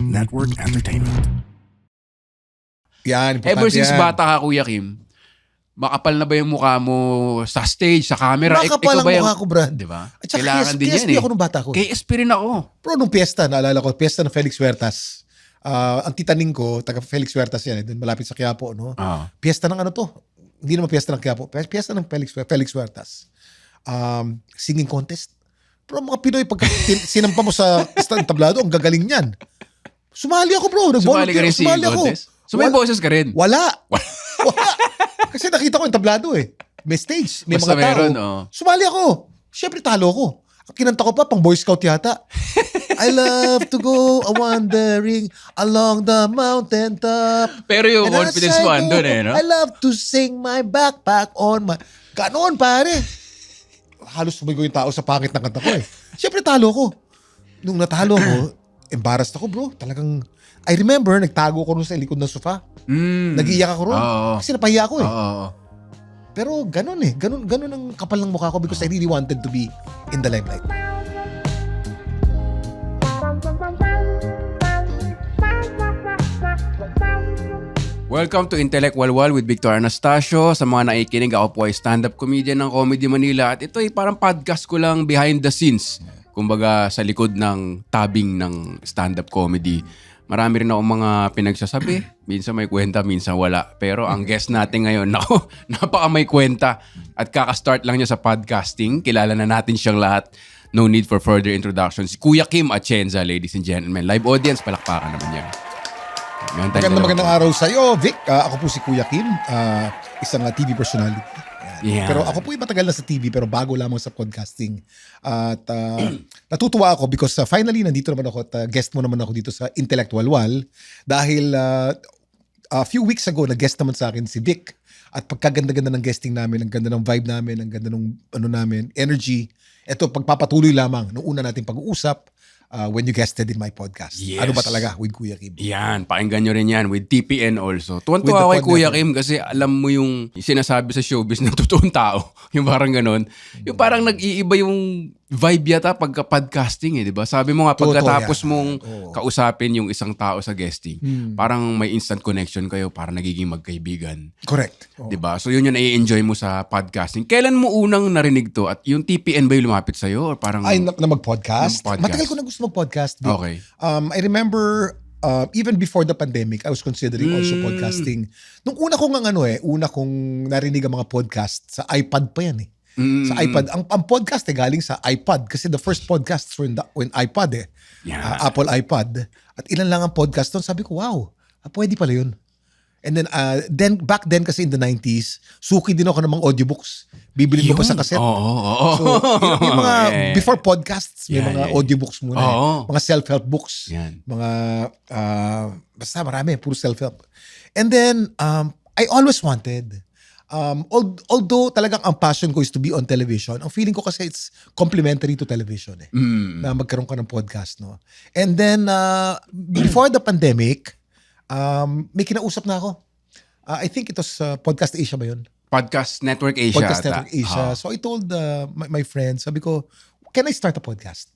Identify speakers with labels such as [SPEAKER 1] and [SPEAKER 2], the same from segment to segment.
[SPEAKER 1] Network Entertainment.
[SPEAKER 2] Yan,
[SPEAKER 3] Ever
[SPEAKER 2] importante
[SPEAKER 3] since
[SPEAKER 2] yan.
[SPEAKER 3] bata ka, Kuya Kim, makapal na ba yung mukha mo sa stage, sa camera?
[SPEAKER 2] Makapal ang mukha ko, Brad.
[SPEAKER 3] Di ba?
[SPEAKER 2] At saka
[SPEAKER 3] Kailangan din yan
[SPEAKER 2] KSP
[SPEAKER 3] eh.
[SPEAKER 2] ako nung bata ko.
[SPEAKER 3] KSP rin ako.
[SPEAKER 2] Pero nung piyesta, naalala ko, piyesta ng Felix Huertas. Ang titaning ko, taga Felix Huertas yan, dun malapit sa Quiapo, no? Piyesta ng ano to? Hindi naman piyesta ng Quiapo. Piyesta ng Felix Huertas. Singing contest. Pero mga Pinoy, pag sinampa mo sa tablado, ang gagaling niyan. Sumali ako, bro.
[SPEAKER 3] Sumali ka rin
[SPEAKER 2] Sumali
[SPEAKER 3] singing
[SPEAKER 2] ako.
[SPEAKER 3] contest? So may boses ka rin?
[SPEAKER 2] Wala. Wala. Kasi nakita ko yung tablado eh. May stage. May
[SPEAKER 3] Basta
[SPEAKER 2] mga tao.
[SPEAKER 3] meron,
[SPEAKER 2] Sumali ako. Siyempre talo ko. Ang kinanta ko pa, pang Boy Scout yata. I love to go wandering along the mountain top.
[SPEAKER 3] Pero yung
[SPEAKER 2] And
[SPEAKER 3] confidence
[SPEAKER 2] as I
[SPEAKER 3] mo
[SPEAKER 2] go,
[SPEAKER 3] andun eh, no?
[SPEAKER 2] I love to sing my backpack on my... Ganon, pare. Halos sumigaw yung tao sa pangit ng kanta ko eh. Siyempre talo ko. Nung natalo ko, embarrassed ako, bro. Talagang... I remember, nagtago ko rin sa likod ng sofa. Nag-iiyak ako ron. Kasi napahiya ako eh. Pero ganun eh. Ganun ang kapal ng mukha ko because I really wanted to be in the limelight.
[SPEAKER 3] Welcome to Intellect Walwal with Victor Anastasio. Sa mga naikinig, ako po ay stand-up comedian ng Comedy Manila. At ito ay parang podcast ko lang behind the scenes. Kumbaga sa likod ng tabing ng stand-up comedy. Marami rin ako mga pinagsasabi. Minsan may kwenta, minsan wala. Pero ang guest natin ngayon, nako, napaka may kwenta. At kaka-start lang niya sa podcasting. Kilala na natin siyang lahat. No need for further introductions. Kuya Kim Atienza, ladies and gentlemen. Live audience, palakpakan naman niya.
[SPEAKER 2] Magandang araw sa iyo, Vic. Ako po si Kuya Kim, isang TV personality.
[SPEAKER 3] Yeah.
[SPEAKER 2] Pero ako po ay matagal na sa TV pero bago lamang sa podcasting. At natutuwa ako because finally nandito naman ako at guest mo naman ako dito sa Intellectual Wall dahil a few weeks ago nag-guest naman sa akin si Vic at pagkaganda-ganda ng guesting namin, ang ganda ng vibe namin, ang ganda ng energy. Ito pagpapatuloy lamang nung una nating pag-uusap when you guested in my podcast.
[SPEAKER 3] Yes.
[SPEAKER 2] Ano ba talaga with Kuya Kim?
[SPEAKER 3] Yan, pakinggan nyo rin yan with TPN also. Tuwan-tuwa ako kay Kuya Kim kasi alam mo yung sinasabi sa showbiz ng totoong tao. Yung parang ganon. Yung parang nag-iiba yung vibe yata pagka-podcasting eh, di ba? Sabi mo nga, pagkatapos mong kausapin yung isang tao sa guesting, parang may instant connection kayo, parang nagiging magkaibigan.
[SPEAKER 2] Correct.
[SPEAKER 3] Di ba? So yun yung nai-enjoy mo sa podcasting. Kailan mo unang narinig to? At yung TPN ba yung lumapit sa'yo? Or parang...
[SPEAKER 2] Ay, na mag-podcast?
[SPEAKER 3] Mag-podcast.
[SPEAKER 2] Matagal ko na gusto mag-podcast. Vic.
[SPEAKER 3] Okay.
[SPEAKER 2] I remember even before the pandemic, I was considering also podcasting. Nung una kong narinig ang mga podcast sa iPad pa yan eh. Sa iPad. Ang podcast galing sa iPad kasi the first podcasts were when iPad eh.
[SPEAKER 3] Yeah.
[SPEAKER 2] Apple iPad. At ilan lang ang podcast doon. Sabi ko, wow, pwede pala yun. And then back then kasi in the 90s, suki din ako ng mga audiobooks. Bibili mo pa sa cassette. So, yung mga before podcasts, may mga audiobooks muna. Mga self-help books.
[SPEAKER 3] Yan.
[SPEAKER 2] Mga, basta marami, puro self-help. And then, I always wanted, although talagang ang passion ko is to be on television, ang feeling ko kasi it's complementary to television eh. Na magkaroon ka ng podcast, no? And then, before the pandemic, may kinausap na ako. I think it was Podcast Asia ba yun?
[SPEAKER 3] Podcast Network Asia.
[SPEAKER 2] Podcast Network Asia. So I told my friends, sabi ko, can I start a podcast?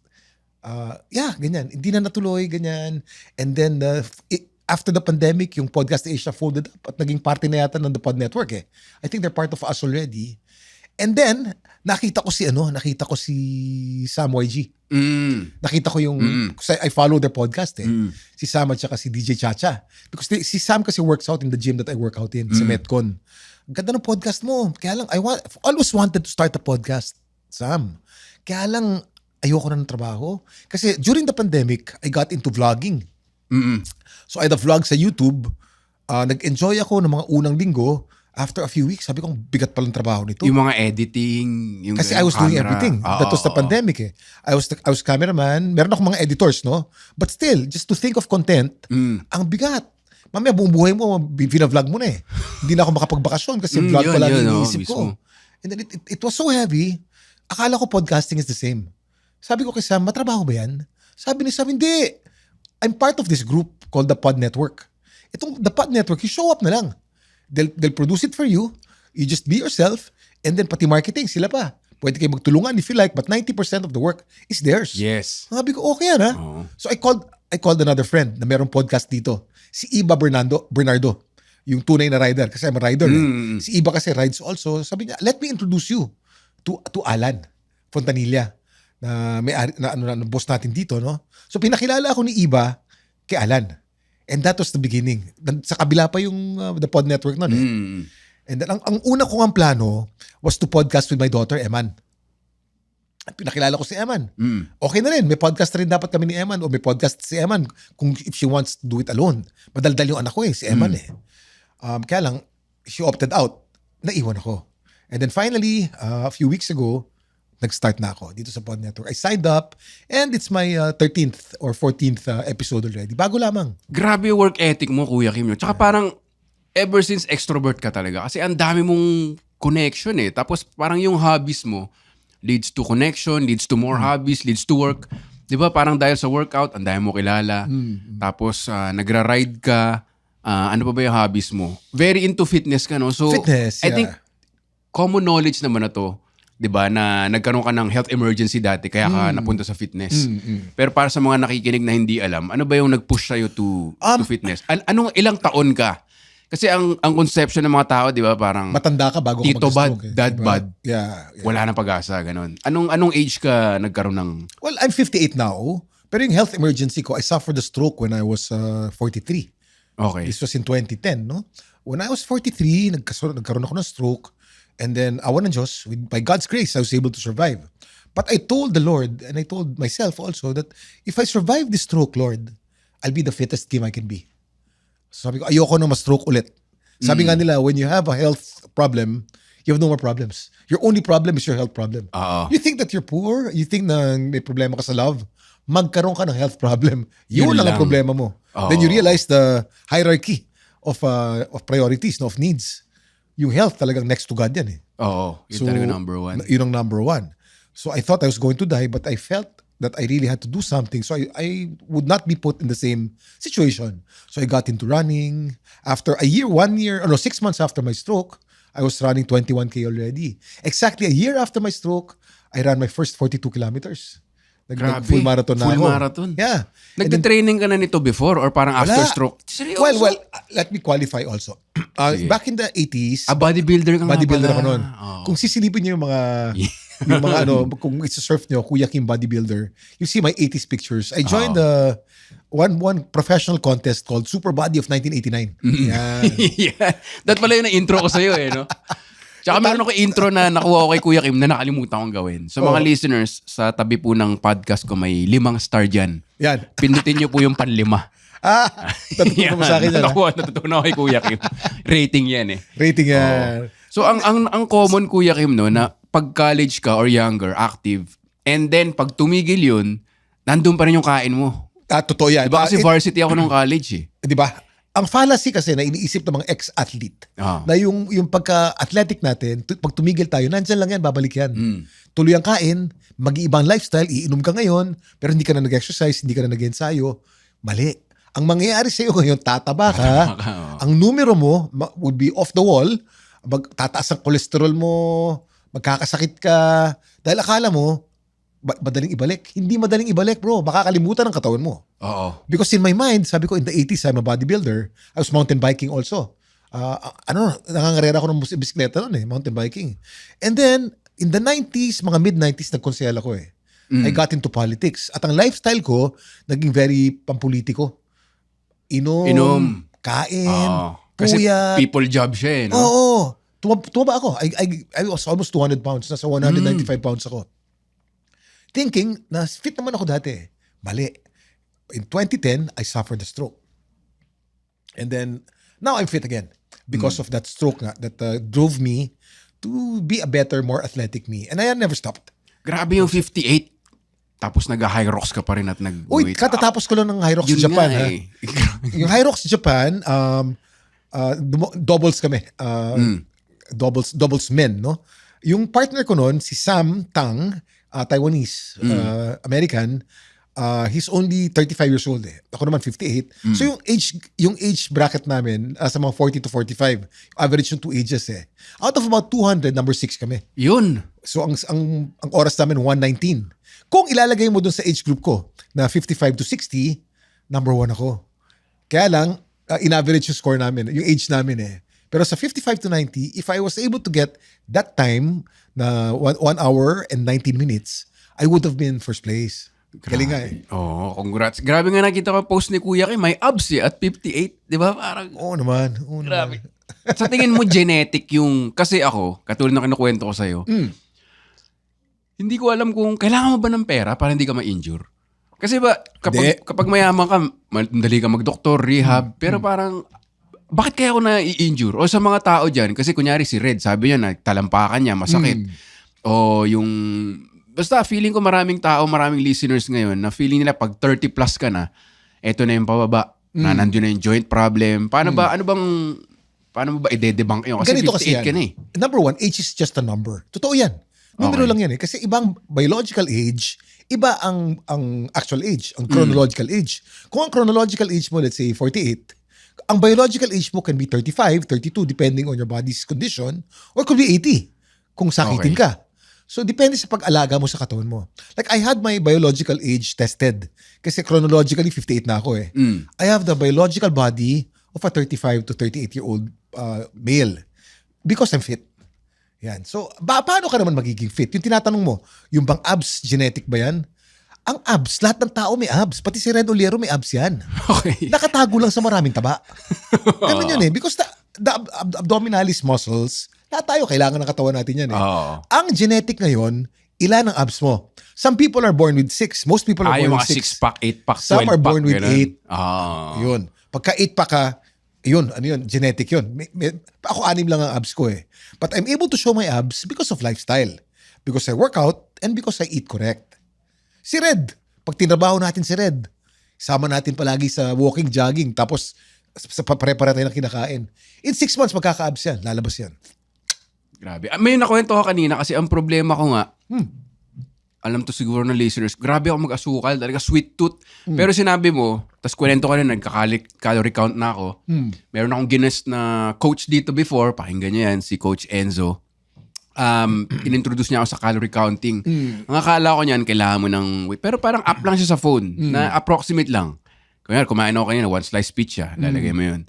[SPEAKER 2] Yeah, ganyan. Hindi na natuloy, ganyan. And then, after the pandemic, yung Podcast Asia folded up at naging party na yata ng The Pod Network eh. I think they're part of us already. And then, nakita ko si Sam YG. Nakita ko yung, kasi I follow their podcast eh. Si Sam at saka si DJ Chacha. Because si Sam kasi works out in the gym that I work out in, sa Metcon. Ganda ng podcast mo. Kaya lang, I've always wanted to start a podcast, Sam. Kaya lang, ayoko na ng trabaho. Kasi during the pandemic, I got into vlogging. So I had a vlog sa YouTube. Nag-enjoy ako ng mga unang linggo. After a few weeks, sabi kong bigat palang trabaho nito.
[SPEAKER 3] Yung mga editing, yung
[SPEAKER 2] kasi I was doing everything. That was the pandemic eh. I was cameraman. Meron akong mga editors, no? But still, just to think of content, ang bigat. Mamaya buong buhay mo, vlog mo na eh. Hindi na ako makapagbakasyon kasi vlog pa lang iniisip ko. And then it was so heavy. Akala ko podcasting is the same. Sabi ko kay Sam, matrabaho ba yan? Sabi ni Sam, hindi. I'm part of this group called The Pod Network. Itong The Pod Network, you show up na lang. They'll produce it for you. You just be yourself. And then pati marketing, sila pa. Pwede kayo magtulungan if you like, but 90% of the work is theirs.
[SPEAKER 3] Yes.
[SPEAKER 2] Sabi ko, okay yan ha? So I I called another friend na merong podcast dito. Si Iba Bernardo. Yung tunay na rider. Kasi I'm a rider. Si Iba kasi rides also. Sabi niya, let me introduce you to Alan Fontanilla. Na boss natin dito, no? So pinakilala ako ni Iba kay Alan. And that was the beginning. Sa kabila pa yung the Pod Network nun. And then, ang una kong ang plano was to podcast with my daughter, Eman. Pinakilala ko si Eman. Okay na rin. May podcast rin dapat kami ni Eman o may podcast si Eman if she wants to do it alone. Madaldal yung anak ko si Eman Kaya lang, she opted out. Naiwan ako. And then finally, a few weeks ago, nag-start na ako dito sa Pod Network. I signed up and it's my 13th or 14th episode already. Bago lamang.
[SPEAKER 3] Grabe yung work ethic mo, Kuya Kim. Tsaka parang ever since extrovert ka talaga. Kasi ang dami mong connection Tapos parang yung hobbies mo leads to connection, leads to more hobbies, leads to work. Di ba? Parang dahil sa workout, ang dami mo kilala. Tapos nagra-ride ka. Ano pa ba yung hobbies mo? Very into fitness ka, no? So,
[SPEAKER 2] Fitness,
[SPEAKER 3] I think common knowledge naman na to. 'Di ba, na nagkaroon ka ng health emergency dati kaya ka napunta sa fitness. Pero para sa mga nakikinig na hindi alam, ano ba yung nag-push sa'yo to fitness? Ilang taon ka? Kasi ang conception ng mga tao, 'di ba, parang
[SPEAKER 2] Matanda ka bago ka
[SPEAKER 3] tito bad,
[SPEAKER 2] mag-stroke.
[SPEAKER 3] dad
[SPEAKER 2] Diba?
[SPEAKER 3] bad.
[SPEAKER 2] Yeah.
[SPEAKER 3] Wala nang pag-asa, ganun. Anong age ka nagkaroon ng...
[SPEAKER 2] Well, I'm 58 now. Pero yung health emergency ko, I suffered a stroke when I was 43.
[SPEAKER 3] Okay.
[SPEAKER 2] This was in 2010, no? When I was 43, nagkaroon ako ng stroke. And then, awan ng Diyos, by God's grace, I was able to survive. But I told the Lord, and I told myself also, that if I survive this stroke, Lord, I'll be the fittest Kim I can be. So sabi ko, ayoko na ma-stroke ulit. Sabi nga nila, when you have a health problem, you have no more problems. Your only problem is your health problem. You think that you're poor, you think na may problema ka sa love, magkaroon ka ng health problem. Yun lang ang problema mo. Then you realize the hierarchy of priorities, of needs. Yung health talagang next to God yan
[SPEAKER 3] Oo. Yun talaga number one.
[SPEAKER 2] Yun ang number one. So I thought I was going to die, but I felt that I really had to do something. So I would not be put in the same situation. So I got into running. After 6 months after my stroke, I was running 21K already. Exactly a year after my stroke, I ran my first 42 kilometers.
[SPEAKER 3] Grabe.
[SPEAKER 2] Full marathon na
[SPEAKER 3] Full
[SPEAKER 2] ako.
[SPEAKER 3] marathon.
[SPEAKER 2] Yeah.
[SPEAKER 3] Nagte-training ka na nito before or parang after stroke? Seryoso?
[SPEAKER 2] Well, let me qualify also. Back in the 80s,
[SPEAKER 3] bodybuilder ka nga
[SPEAKER 2] bodybuilder
[SPEAKER 3] pala.
[SPEAKER 2] ako noon. Kung sisilipin niyo yung mga kung isa-surf niyo, Kuya Kim bodybuilder, you see my 80s pictures. I joined one professional contest called Super Body of 1989. Yan.
[SPEAKER 3] Yeah. That pala yung na-intro ko sa'yo no? Tsaka meron ako intro na nakuha ko kay Kuya Kim na nakalimutan kong gawin. Sa mga listeners, sa tabi po ng podcast ko may 5 star dyan.
[SPEAKER 2] Yan.
[SPEAKER 3] Pindutin niyo po yung panlima.
[SPEAKER 2] Natutunan mo sa akin yan.
[SPEAKER 3] Natutunan ko kay Kuya Kim. Rating yan
[SPEAKER 2] Rating yan.
[SPEAKER 3] So ang common, Kuya Kim, no, na pag college ka or younger, active, and then pag tumigil yun, nandun pa rin yung kain mo.
[SPEAKER 2] Totoo yan.
[SPEAKER 3] Diba kasi varsity ako nung college
[SPEAKER 2] Di ba? Ang fallacy kasi na iniisip ng mga ex-athlete na yung pagka-athletic natin, pag tumigil tayo, nandyan lang yan, babalik yan. Tuloy ang kain, mag-iibang lifestyle, iinom ka ngayon, pero hindi ka na nag-exercise, hindi ka na nag-ensayo. Mali. Ang mangyayari sa'yo ngayon, tataba ka, ang numero mo would be off the wall, tataas ang cholesterol mo, magkakasakit ka, dahil akala mo, madaling ibalik. Hindi madaling ibalik, bro. Makakalimutan ang katawan mo.
[SPEAKER 3] Oo.
[SPEAKER 2] Because in my mind, sabi ko, in the 80s, I'm a bodybuilder. I was mountain biking also. Nangangarera ako ng bisikleta noon mountain biking. And then, in the 90s, mga mid-90s, nagkonsehal ako I got into politics. At ang lifestyle ko, naging very pampolitiko. Inom. Kain.
[SPEAKER 3] Kasi
[SPEAKER 2] puyat.
[SPEAKER 3] people job siya no?
[SPEAKER 2] Oo. Tumaba ako. I was almost 200 pounds. Nasa 195 pounds ako. Thinking na fit naman ako dati. Mali. In 2010, I suffered a stroke. And then, now I'm fit again. Because of that stroke that drove me to be a better, more athletic me. And I never stopped.
[SPEAKER 3] Grabe yung 58. Tapos nag-high rocks ka pa rin at
[SPEAKER 2] Uy, katatapos ko lang ng high rocks sa Japan. Yung high rocks sa Japan, doubles kami. Doubles men, no? Yung partner ko noon, si Sam Tang, Taiwanese, American, he's only 35 years old Ako naman 58. So yung age bracket namin sa mga 40 to 45, average yung 2 ages Out of about 200, number 6 kami.
[SPEAKER 3] Yun.
[SPEAKER 2] So ang oras namin 119. Kung ilalagay mo dun sa age group ko na 55 to 60, number 1 ako. Kaya lang, in-average yung score namin, yung age namin eh. Pero sa 55 to 90, if I was able to get that time na 1 hour and 19 minutes, I would have been first place. Galing nga eh.
[SPEAKER 3] Oo, congrats. Grabe nga nakita ko post ni Kuya Kim, may abs at 58. Di ba? Parang,
[SPEAKER 2] Oo naman.
[SPEAKER 3] grabe. Sa tingin mo, genetic yung, kasi ako, katulad ng kinukwento ko sa'yo, hindi ko alam kung kailangan mo ba ng pera para hindi ka ma-injure. Kasi ba, kapag mayaman ka, madali ka mag-doktor, rehab, pero parang, bakit kaya ako na-i-injure? O sa mga tao dyan, kasi kunyari si Red, sabi niya, nagtalampakan niya, masakit. O yung, basta feeling ko maraming tao, maraming listeners ngayon, na feeling nila pag 30 plus ka na, eto na yung pababa, na nandun na yung joint problem. Paano ba i-debunk yun? Kasi
[SPEAKER 2] Ganito
[SPEAKER 3] 58 ka
[SPEAKER 2] yan.
[SPEAKER 3] na eh.
[SPEAKER 2] Number 1, age is just a number. Totoo yan. Numero lang yan eh. Kasi ibang biological age, iba ang actual age, ang chronological age. Kung ang chronological age mo, let's say 48, ang biological age mo can be 35, 32, depending on your body's condition, or could be 80 kung sakitin ka. So, depende sa pag-alaga mo sa katawan mo. Like, I had my biological age tested. Kasi chronologically, 58 na ako eh. I have the biological body of a 35 to 38-year-old male because I'm fit. Yan. So, paano ka naman magiging fit? Yung tinatanong mo, yung bang abs, genetic ba yan? Ang abs, lahat ng tao may abs. Pati si Red Oliero may abs yan.
[SPEAKER 3] Okay.
[SPEAKER 2] Nakatago lang sa maraming taba. Ganun yun eh. Because the abdominalis muscles, lahat tayo kailangan ng katawan natin yan eh. Ang genetic ngayon, ilan ang abs mo? Some people are born with 6. Most people are born with 6.
[SPEAKER 3] 6-pack, 8-pack, 12-pack.
[SPEAKER 2] Some are born with 8.
[SPEAKER 3] Ah.
[SPEAKER 2] Yun. Pagka 8 pack ka, yun, ano yun, genetic yun. Ako 6 lang ang abs ko eh. But I'm able to show my abs because of lifestyle. Because I work out and because I eat correct. Si Red, pag tinrabaho natin si Red, sama natin palagi sa walking, jogging, tapos pare-pare tayo ng kinakain. In 6 months, magkaka-abs yan. Lalabas yan.
[SPEAKER 3] Grabe. May nakwento ko kanina kasi ang problema ko nga, alam to siguro ng listeners, grabe ako mag-asukal, talaga sweet tooth. Pero sinabi mo, tas kwento ko na, nagka-calorie count na ako. Meron akong ginest na coach dito before, pakinggan niyo yan, si Coach Enzo. Inintroduce niya ako sa calorie counting. Ang akala ko niyan, kailangan mo ng weight. Pero parang up lang siya sa phone, na approximate lang. Kunyari, kumain ako kanina, 1 slice pizza, lalagay mo yun.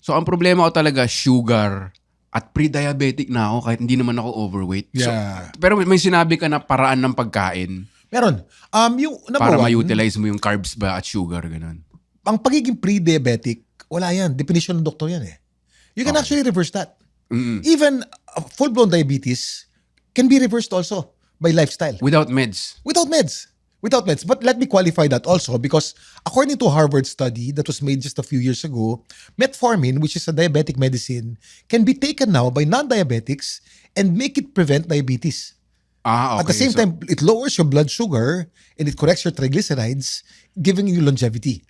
[SPEAKER 3] So, ang problema ko talaga, sugar, at pre-diabetic na ako kahit hindi naman ako overweight.
[SPEAKER 2] Yeah.
[SPEAKER 3] So, pero may sinabi ka na paraan ng pagkain.
[SPEAKER 2] Meron. Yung number
[SPEAKER 3] Para
[SPEAKER 2] 1,
[SPEAKER 3] ma-utilize mo yung carbs ba at sugar, ganun.
[SPEAKER 2] ang pagiging pre-diabetic, wala yan. Definition ng doktor yan eh. You can actually reverse that. Even full-blown diabetes can be reversed also by lifestyle.
[SPEAKER 3] Without meds.
[SPEAKER 2] Without meds. But let me qualify that also because according to a Harvard study that was made just a few years ago, metformin, which is a diabetic medicine, can be taken now by non-diabetics and make it prevent diabetes.
[SPEAKER 3] Okay.
[SPEAKER 2] At the same time, it lowers your blood sugar and it corrects your triglycerides, giving you longevity.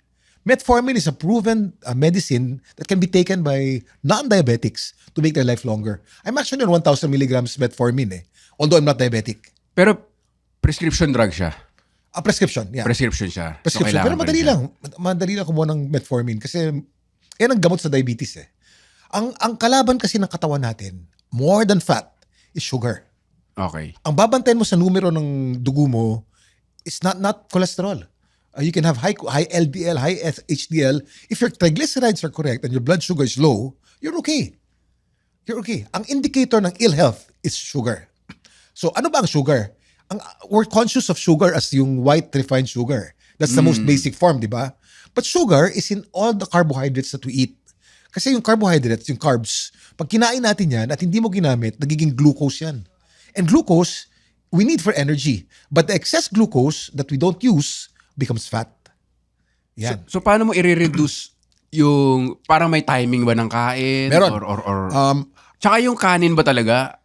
[SPEAKER 2] Metformin is a proven medicine that can be taken by non-diabetics to make their life longer. I'm actually on 1,000 milligrams metformin although I'm not diabetic.
[SPEAKER 3] Pero prescription drug siya.
[SPEAKER 2] A prescription, yeah.
[SPEAKER 3] Prescription siya.
[SPEAKER 2] Prescription.
[SPEAKER 3] So,
[SPEAKER 2] Pero madali lang. Madali lang kumuha ng metformin kasi yan ang gamot sa diabetes eh. Ang kalaban kasi ng katawan natin, more than fat, is sugar.
[SPEAKER 3] Okay.
[SPEAKER 2] Ang babantayan mo sa numero ng dugo mo is not cholesterol. You can have high LDL, high HDL. If your triglycerides are correct and your blood sugar is low, you're okay. You're okay. Ang indicator ng ill health is sugar. So ano ba ang sugar? We're conscious of sugar as yung white refined sugar. That's the most basic form, di ba? But sugar is in all the carbohydrates that we eat. Kasi yung carbohydrates, yung carbs, pag kinain natin yan at hindi mo ginamit, nagiging glucose yan. And glucose, we need for energy. But the excess glucose that we don't use becomes fat. Yan.
[SPEAKER 3] So paano mo i-reduce yung, parang may timing ba ng kain?
[SPEAKER 2] Meron.
[SPEAKER 3] Or tsaka yung kanin ba talaga?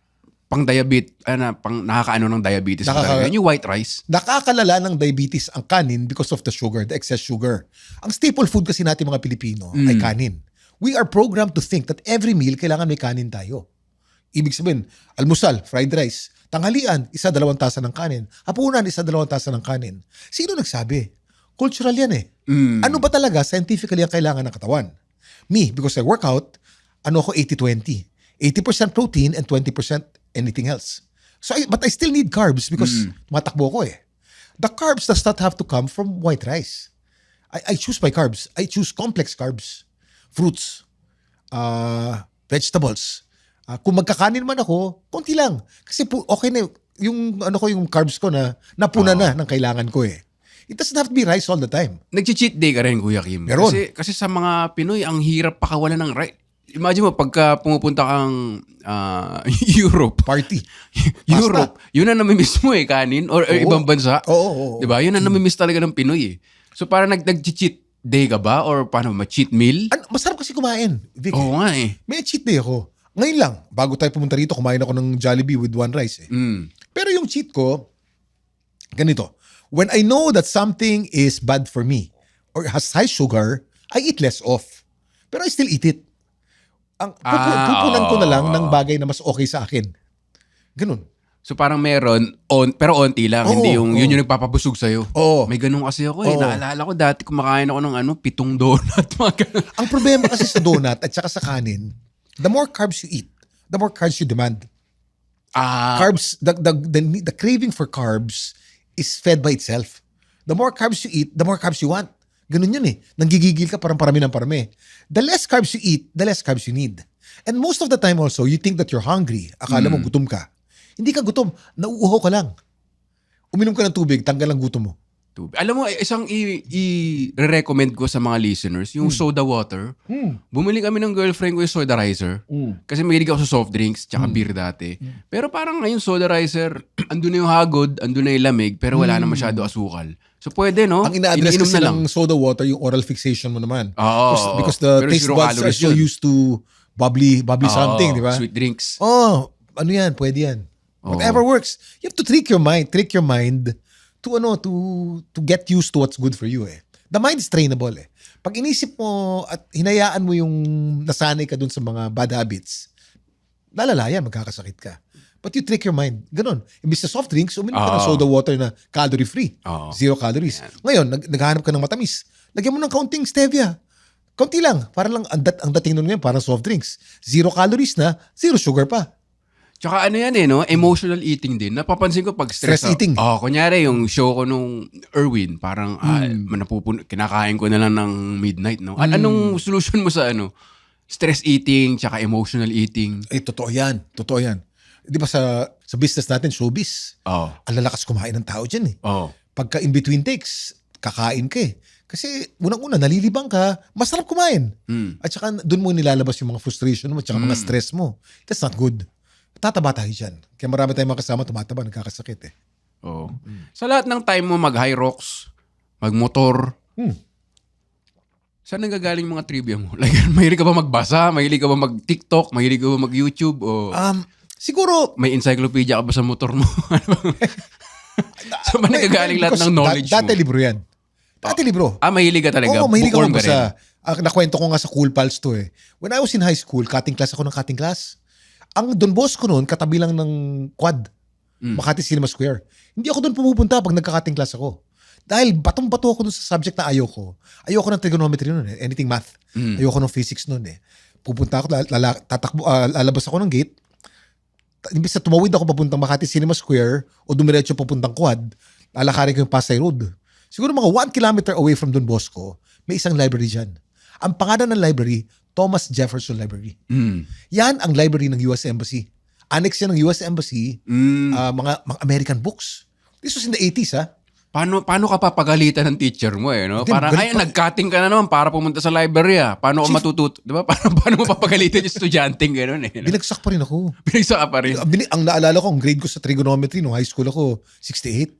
[SPEAKER 3] Pang diabetes, pang nakakaano ng diabetes talaga. Yung white rice.
[SPEAKER 2] Nakakalala ng diabetes ang kanin because of the sugar, the excess sugar. Ang staple food kasi natin mga Pilipino ay kanin. We are programmed to think that every meal kailangan may kanin tayo. Ibig sabihin, almusal, fried rice. Tanghalian, 1-2 tasa ng kanin. Hapunan, 1-2 tasa ng kanin. Sino nagsabi? Cultural yan eh. Ano ba talaga scientifically ang kailangan ng katawan? Me, because I work out, ako 80-20. 80% protein and 20% anything else. So, but I still need carbs because tumatakbo ko eh. The carbs does not have to come from white rice. I choose my carbs. I choose complex carbs. Fruits. Vegetables. Kung magkakanin man ako, konti lang. Kasi okay na yung yung carbs ko na napuna na ng kailangan ko eh. It doesn't have to be rice all the time.
[SPEAKER 3] Nag-cheat day ka rin, Kuya Kim.
[SPEAKER 2] Meron.
[SPEAKER 3] Kasi sa mga Pinoy, ang hirap pakawalan ng rice. Imagine mo, pagka pumupunta kang Europe.
[SPEAKER 2] Party.
[SPEAKER 3] Europe, yun ang namimiss mo kanin or ibang bansa.
[SPEAKER 2] Oo.
[SPEAKER 3] Diba? Yun ang namimiss talaga ng Pinoy So parang nag-cheat day ka ba? Or paano, ma-cheat meal?
[SPEAKER 2] Masarap kasi kumain, Vic.
[SPEAKER 3] Oo nga
[SPEAKER 2] May cheat day ako. Ngayon lang, bago tayo pumunta rito, kumain ako ng Jollibee with one rice Pero yung cheat ko, ganito. When I know that something is bad for me or has high sugar, I eat less of. Pero I still eat it. Pupunan ko na lang ng bagay na mas okay sa akin. Ganun.
[SPEAKER 3] So parang meron, pero onti lang. Hindi yun yung nagpapabusog sa'yo.
[SPEAKER 2] Oo.
[SPEAKER 3] May ganun kasi ako Naalala ko dati kumakain ako ng 7 donut. Mga ganun.
[SPEAKER 2] Ang problema kasi sa donut at saka sa kanin, the more carbs you eat, the more carbs you demand. Carbs, the craving for carbs is fed by itself. The more carbs you eat, the more carbs you want. Ganun yun Nanggigigil ka parang parami ng parami. The less carbs you eat, the less carbs you need. And most of the time also, you think that you're hungry. Akala mo gutom ka. Hindi ka gutom. Nauuhaw ka lang. Uminom ka ng tubig, tanggal ang gutom mo.
[SPEAKER 3] Alam mo, isang i-recommend ko sa mga listeners, yung soda water. Bumili kami ng girlfriend ko yung Sodarizer. Kasi mahilig ako sa soft drinks, tsaka beer dati. Pero parang ngayon Sodarizer, andun na yung hagod, andun na yung lamig, pero wala na masyado asukal. So pwede, no?
[SPEAKER 2] Ang ina-address kasi ng soda water, yung oral fixation mo naman. Because the taste buds are so used to bubbly something, di ba?
[SPEAKER 3] Sweet drinks.
[SPEAKER 2] Ano yan? Pwede yan. Whatever works. You have to trick your mind to get used to what's good for you The mind is trainable Pag inisip mo at hinayaan mo yung nasanay ka dun sa mga bad habits, lalala yan, magkakasakit ka. But you trick your mind. Ganon. Imbis sa soft drinks, uminom ka ng soda water na calorie-free. 0 calories. Ngayon, naghahanap ka ng matamis. Lagyan mo ng kaunting stevia. Kaunti lang. Para lang, ang dating nun ngayon, parang soft drinks. 0 calories na, 0 sugar pa.
[SPEAKER 3] Tsaka ano yan no? Emotional eating din. Napapansin ko pag stress
[SPEAKER 2] eating.
[SPEAKER 3] Kunyari yung show ko nung Erwin, parang kinakain ko na lang ng midnight, no? Anong solution mo sa stress eating, tsaka emotional eating?
[SPEAKER 2] Totoo yan. Di ba sa business natin, showbiz, ang lalakas kumain ng tao dyan Pagka in between takes, kakain ka Kasi unang-una, nalilibang ka, masarap kumain. At saka doon mo nilalabas yung mga frustration mo, tsaka mga stress mo. That's not good. Tataba tayo dyan. Kaya marami tayong mga kasama, tumataba, nagkakasakit
[SPEAKER 3] Sa lahat ng time mo mag-high rocks, mag-motor, saan nanggagaling mga trivia mo? Like, mahilig ka ba magbasa? Mahilig ka ba mag-TikTok? Mahilig ka ba mag-YouTube? O
[SPEAKER 2] siguro,
[SPEAKER 3] may encyclopedia ka ba sa motor mo? Saan ba nanggagaling lahat ng knowledge mo?
[SPEAKER 2] Dati libro yan.
[SPEAKER 3] Mahilig ka talaga?
[SPEAKER 2] Oo, mahilig ako
[SPEAKER 3] Bookworm ka rin?
[SPEAKER 2] magbasa. Nakwento ko nga sa Cool Pals to When I was in high school, cutting class ako ng cutting class. Ang Don Bosco noon, katabi lang ng quad. Makati Cinema Square. Hindi ako doon pumupunta pag nagka-cutting class ako. Dahil batong-bato ako doon sa subject na ayoko. Ayoko ng trigonometry noon Anything math. Ayoko ng physics noon Pupunta ako, lalabas ako ng gate. Imbis na tumawid ako papuntang Makati Cinema Square o dumiretso papuntang quad, lalakarin ko yung Pasay Road. Siguro mga 1 kilometer away from Don Bosco, may isang library dyan. Ang pangalan ng library, Thomas Jefferson Library. Yan ang library ng US Embassy. Annex yan ng US Embassy, mga American books. This was in the 80s
[SPEAKER 3] Paano ka papagalitan ng teacher mo no? Parang, nag-cutting ka na naman para pumunta sa library Paano ka matututo? Diba? Paano mo papagalitan yung estudyanteng gano'n no?
[SPEAKER 2] Binagsak pa rin ako.
[SPEAKER 3] Binagsak ka pa rin?
[SPEAKER 2] Ang naalala ko, ang grade ko sa trigonometry nung high school ako, 68.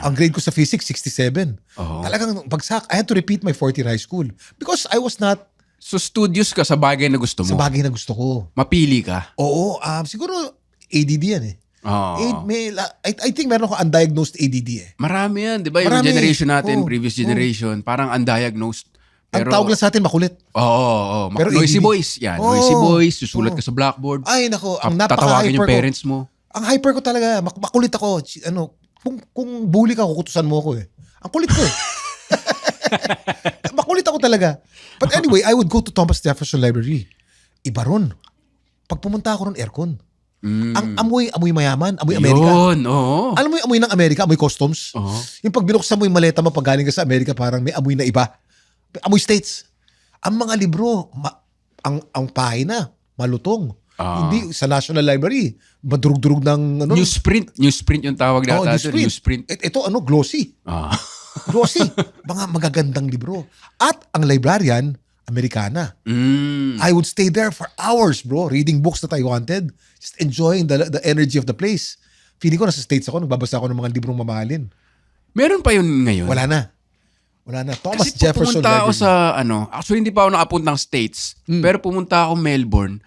[SPEAKER 2] Ang grade ko sa physics, 67. Talagang bagsak. I had to repeat my 4th year high school. Because I was not...
[SPEAKER 3] So studious ka sa bagay na gusto mo?
[SPEAKER 2] Sa bagay na gusto ko.
[SPEAKER 3] Mapili ka?
[SPEAKER 2] Oo. Siguro ADD yan I think meron ako undiagnosed ADD
[SPEAKER 3] Marami yan. Di ba yung generation natin, previous generation, parang undiagnosed.
[SPEAKER 2] Pero, ang tawag lang sa atin, makulit.
[SPEAKER 3] Oo.
[SPEAKER 2] Pero
[SPEAKER 3] noisy
[SPEAKER 2] ADD.
[SPEAKER 3] boys. Yan. Noisy boys. Susulat ka sa blackboard.
[SPEAKER 2] Ay, nako. Ang
[SPEAKER 3] tatawagin yung
[SPEAKER 2] napaka-hyper
[SPEAKER 3] parents mo.
[SPEAKER 2] Ang hyper ko talaga. Makulit ako. Kung bully ka, kukutusan mo ako Ang kulit ko Makulit ako talaga. But anyway, I would go to Thomas Jefferson Library. Iba ron. Pag pumunta ako ron, aircon. Ang amoy mayaman, amoy Amerika.
[SPEAKER 3] Yun,
[SPEAKER 2] Alam mo yung amoy ng Amerika, amoy customs? Yung pag binuksan mo yung maleta mo pag galing ka sa Amerika, parang may amoy na iba. Amoy States. Ang mga libro, ang pahina, malutong. Hindi sa National Library, madurug-durug ng ano.
[SPEAKER 3] Newsprint yung tawag natin. Newsprint.
[SPEAKER 2] Ito glossy. Glossy. Mga magagandang libro. At ang librarian, Americana. I would stay there for hours, bro, reading books that I wanted, just enjoying the energy of the place. Feeling ko nasa States ako, nagbabasa ako ng mga librong mamahalin.
[SPEAKER 3] Meron pa yun ngayon?
[SPEAKER 2] Wala na. Thomas
[SPEAKER 3] Kasi
[SPEAKER 2] Jefferson
[SPEAKER 3] pumunta ako
[SPEAKER 2] Library.
[SPEAKER 3] actually hindi pa ako nakapuntang States, pero pumunta ako Melbourne.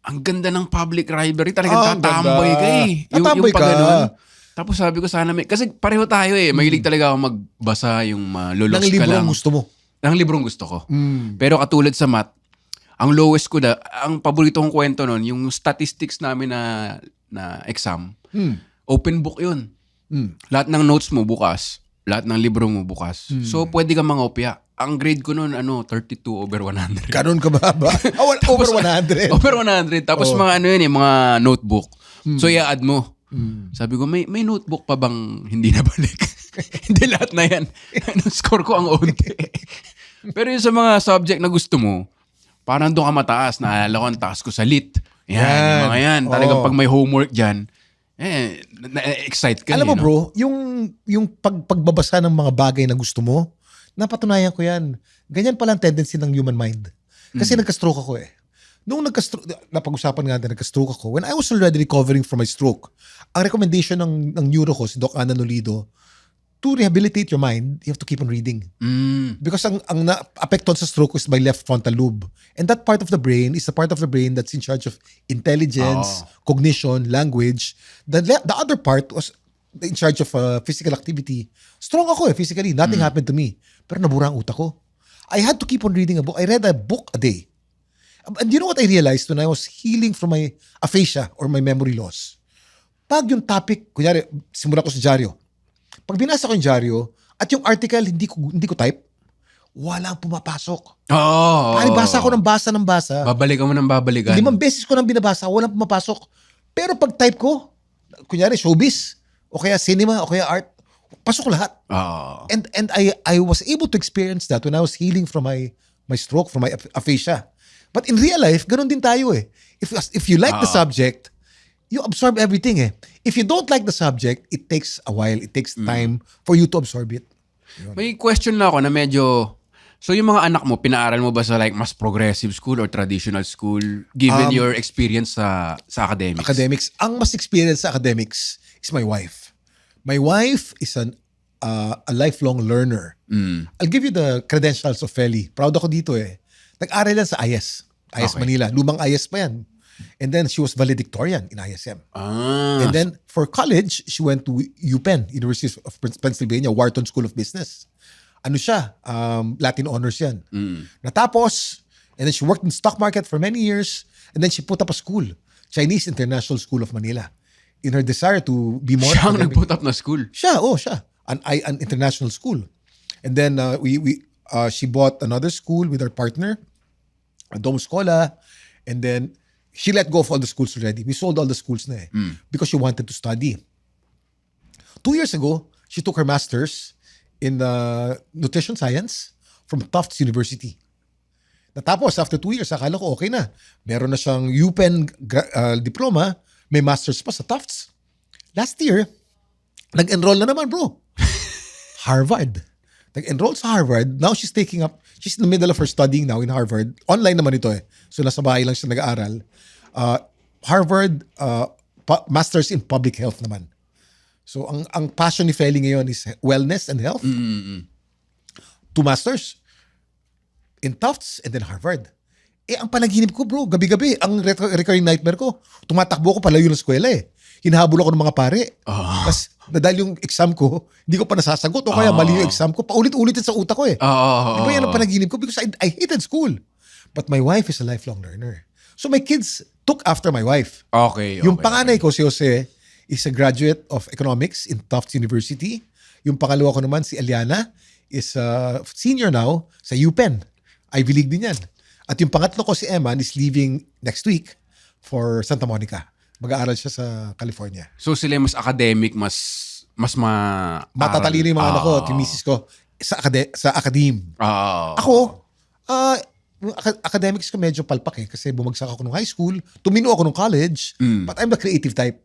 [SPEAKER 3] Ang ganda ng public library, talagang tatambay ka eh.
[SPEAKER 2] Tatambay ka.
[SPEAKER 3] Ganun. Tapos sabi ko sana kasi pareho tayo eh. Mahilig talaga ako magbasa yung maluloks ka lang.
[SPEAKER 2] Ng librong gusto mo.
[SPEAKER 3] Ng librong gusto ko. Pero katulad sa math, ang lowest ko ang paborito kong kwento nun, yung statistics namin na exam, open book yun. Lahat ng notes mo bukas, lahat ng libro mo bukas. So pwede kang mangopya. Ang grade ko nun, 32/100.
[SPEAKER 2] Ganun ka ba? Over 100.
[SPEAKER 3] Over 100. Tapos mga mga notebook. So i-add mo. Sabi ko, may notebook pa bang hindi nabalik? Hindi lahat na yan. Score ko ang onti. Pero yung sa mga subject na gusto mo, parang doon ka mataas. Naalala ko ang taas ko sa lit. Yan. Yung mga yan. Talagang pag may homework dyan, na-excite ka.
[SPEAKER 2] Alam mo bro, yung pagbabasa ng mga bagay na gusto mo, napatunayan ko yan. Ganyan pala ang tendency ng human mind. Kasi nagka-stroke ako eh. Noong napag-usapan nga na nagka-stroke ako, when I was already recovering from my stroke, ang recommendation ng neuro ko, si Doc Ana Nolido, to rehabilitate your mind, you have to keep on reading. Because ang na-apekton sa stroke is my left frontal lobe. And that part of the brain is the part of the brain that's in charge of intelligence, cognition, language. The other part was in charge of physical activity. Strong ako physically. Nothing happened to me. Pero nabura ang utak ko. I had to keep on reading a book. I read a book a day. And you know what I realized when I was healing from my aphasia or my memory loss? Pag yung topic, kunyari, simula ko sa dyaryo. Pag binasa ko yung dyaryo, at yung article hindi ko type, walang pumapasok. Basa ako ng basa.
[SPEAKER 3] Babalikan mo ng babalikan.
[SPEAKER 2] 5 beses ko nang binabasa, walang pumapasok. Pero pag type ko, kunyari showbiz, o kaya cinema, o kaya art, pasok lahat. And I was able to experience that when I was healing from my stroke, from my aphasia. But in real life, ganun din tayo eh. If you like the subject, you absorb everything eh. If you don't like the subject, it takes a while, it takes time for you to absorb it.
[SPEAKER 3] May question na ako na medyo, so yung mga anak mo, pinaaral mo ba sa like mas progressive school or traditional school given your experience sa academics?
[SPEAKER 2] Academics. Ang mas experience sa academics is my wife. My wife is a lifelong learner. I'll give you the credentials of Feli. Proud ako dito eh. Nag-aral yan sa IS Manila. Lumang IS pa yan. And then she was valedictorian in ISM. And then for college, she went to UPenn, University of Pennsylvania, Wharton School of Business. Ano siya? Latin honors yan. Natapos, and then she worked in stock market for many years, and then she put up a school, Chinese International School of Manila, in her desire to be more
[SPEAKER 3] Siya ang nag-put up na school?
[SPEAKER 2] Siya. An international school. And then she bought another school with her partner, a Dom Escola, and then she let go of all the schools already. We sold all the schools na because she wanted to study. 2 years ago, she took her master's in nutrition science from Tufts University. Natapos, after 2 years, akala ko okay na. Meron na siyang UPenn diploma, may master's pa sa Tufts. Last year, nag-enroll na naman, bro. Harvard. Nag-enroll sa Harvard. Now she's in the middle of her studying now in Harvard. Online naman ito eh. So nasa bahay lang siya nag-aaral. Harvard, Masters in Public Health naman. So ang passion ni Feli ngayon is wellness and health. 2 masters. In Tufts and then Harvard. Ang panaginip ko bro, gabi-gabi, ang recurring nightmare ko, tumatakbo ko palayo ng eskwela eh. Hinahabol ako ng mga pare. Tapos dahil yung exam ko, hindi ko pa nasasagot o kaya mali yung exam ko, paulit-ulit sa utak ko eh. Di ba yan ang panaginip ko? Because I hated school. But my wife is a lifelong learner. So my kids took after my wife. Yung panganay ko, si Jose, is a graduate of economics in Tufts University. Yung pangalawa ko naman, si Eliana, is a senior now sa UPenn. Ivy League din yan. At yung pangatlo ko, si Eman, is leaving next week for Santa Monica. Mag-aaral siya sa California.
[SPEAKER 3] So sila mas academic, mas
[SPEAKER 2] matatalino yung mga anak ko, yung misis ko. sa academe. Ako, academics ko medyo palpak kasi bumagsak ako nung high school, tumino ako nung college, but I'm the creative type.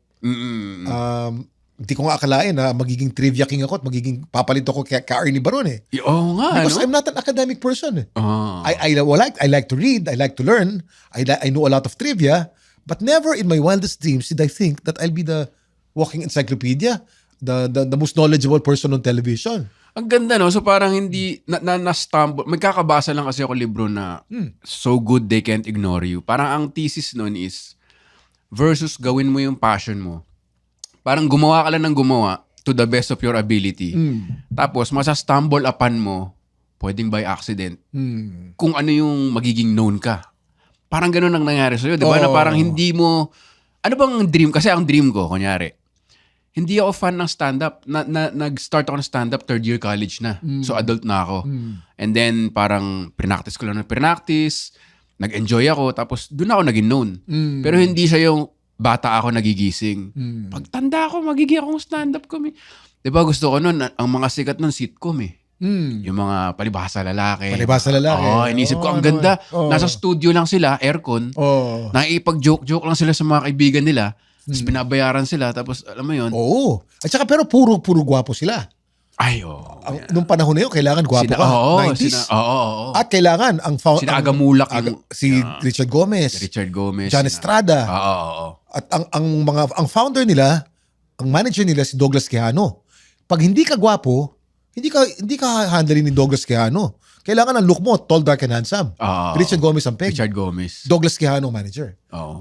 [SPEAKER 2] Hindi ko nga akalain na magiging trivia king ako at magiging papalit ako kay Ernie Baron
[SPEAKER 3] Oo nga,
[SPEAKER 2] Because I'm not an academic person. I like to read, I like to learn, I know a lot of trivia, but never in my wildest dreams did I think that I'll be the walking encyclopedia, the most knowledgeable person on television.
[SPEAKER 3] Ang ganda, no? So parang hindi, na-stumble. May kakabasa lang kasi ako libro na So Good They Can't Ignore You. Parang ang thesis nun is versus gawin mo yung passion mo. Parang gumawa ka lang ng gumawa to the best of your ability. Tapos masa-stumble upon mo, pwedeng by accident, kung ano yung magiging known ka. Parang ganun ang nangyari sa'yo. Diba? Na parang hindi mo, ano bang dream? Kasi ang dream ko, kunyari, hindi ako fan ng stand-up. Nag-start ako ng stand-up, third year college na. So adult na ako. And then parang pinractice ko lang nag-enjoy ako, tapos doon ako naging known. Pero hindi siya yung bata ako nagigising. Pagtanda ako, magiging akong stand-up comedy. Diba gusto ko nun, ang mga sikat nun sitcom Yung mga palibhasa lalaki. Inisip ko, ang ganda. Nasa studio lang sila, aircon. Naipag-joke-joke lang sila sa mga kaibigan nila. Tapos binabayaran sila, tapos alam mo yun.
[SPEAKER 2] Oo. At saka pero puro gwapo sila.
[SPEAKER 3] Ay,
[SPEAKER 2] nung panahon na yun, kailangan gwapo ka. 90s. At kailangan,
[SPEAKER 3] sina Agamulak.
[SPEAKER 2] Si Richard Gomez. John Estrada. At ang founder nila, ang manager nila si Douglas Quijano. Pag hindi ka gwapo, hindi ka handling ni Douglas Quijano. Kailangan ang look mo, tall, dark, and handsome. Richard Gomez ang peg. Douglas Quijano manager.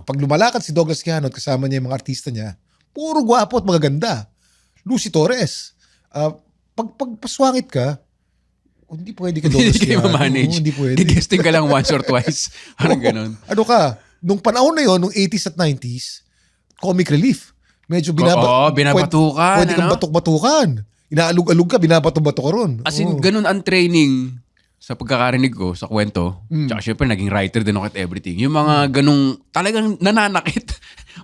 [SPEAKER 2] Pag lumalakad si Douglas Quijano at kasama niya yung mga artista niya, puro gwapo at magaganda. Lucy Torres. Pag paswangit ka, hindi pwede ka Douglas Quijano. Hindi pwede.
[SPEAKER 3] Guesting ka lang once or twice. Parang ganun.
[SPEAKER 2] Ano ka? Nung panahon na yon, nung 80s at 90s, comic relief. Medyo
[SPEAKER 3] binabatukan.
[SPEAKER 2] Pwede kang batok-batukan. Inaalug-alug ka, binabato-bato ka ron.
[SPEAKER 3] As in, ganun ang training sa pagkakarinig ko sa kwento. Tsaka syempre, naging writer din ako at everything. Yung mga ganung talagang nananakit.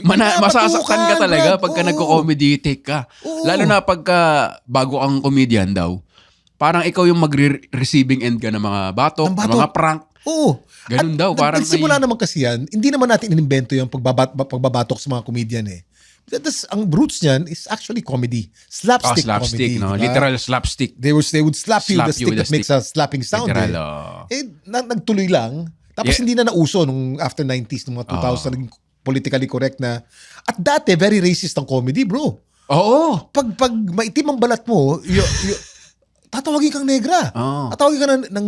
[SPEAKER 3] Masasaktan ka talaga pagka nagko-comedy take ka. Lalo na pagka bago kang comedian daw. Parang ikaw yung mag-receiving end ka ng mga batok, ng mga prank. Ganun daw. Parang
[SPEAKER 2] nagsimula naman kasi yan, hindi naman natin inimbento yung pagbabatok sa mga comedian ang roots niyan is actually comedy. Slapstick comedy.
[SPEAKER 3] No? Diba? Literal slapstick.
[SPEAKER 2] They would slap you with the stick that makes a slapping sound.
[SPEAKER 3] Literal,
[SPEAKER 2] nagtuloy lang. Tapos hindi na nauso nung after 90s, nung mga 2000, naging politically correct na. At dati, very racist ang comedy, bro. Pag maitim ang balat mo, tatawagin kang negra. Tatawagin ka ng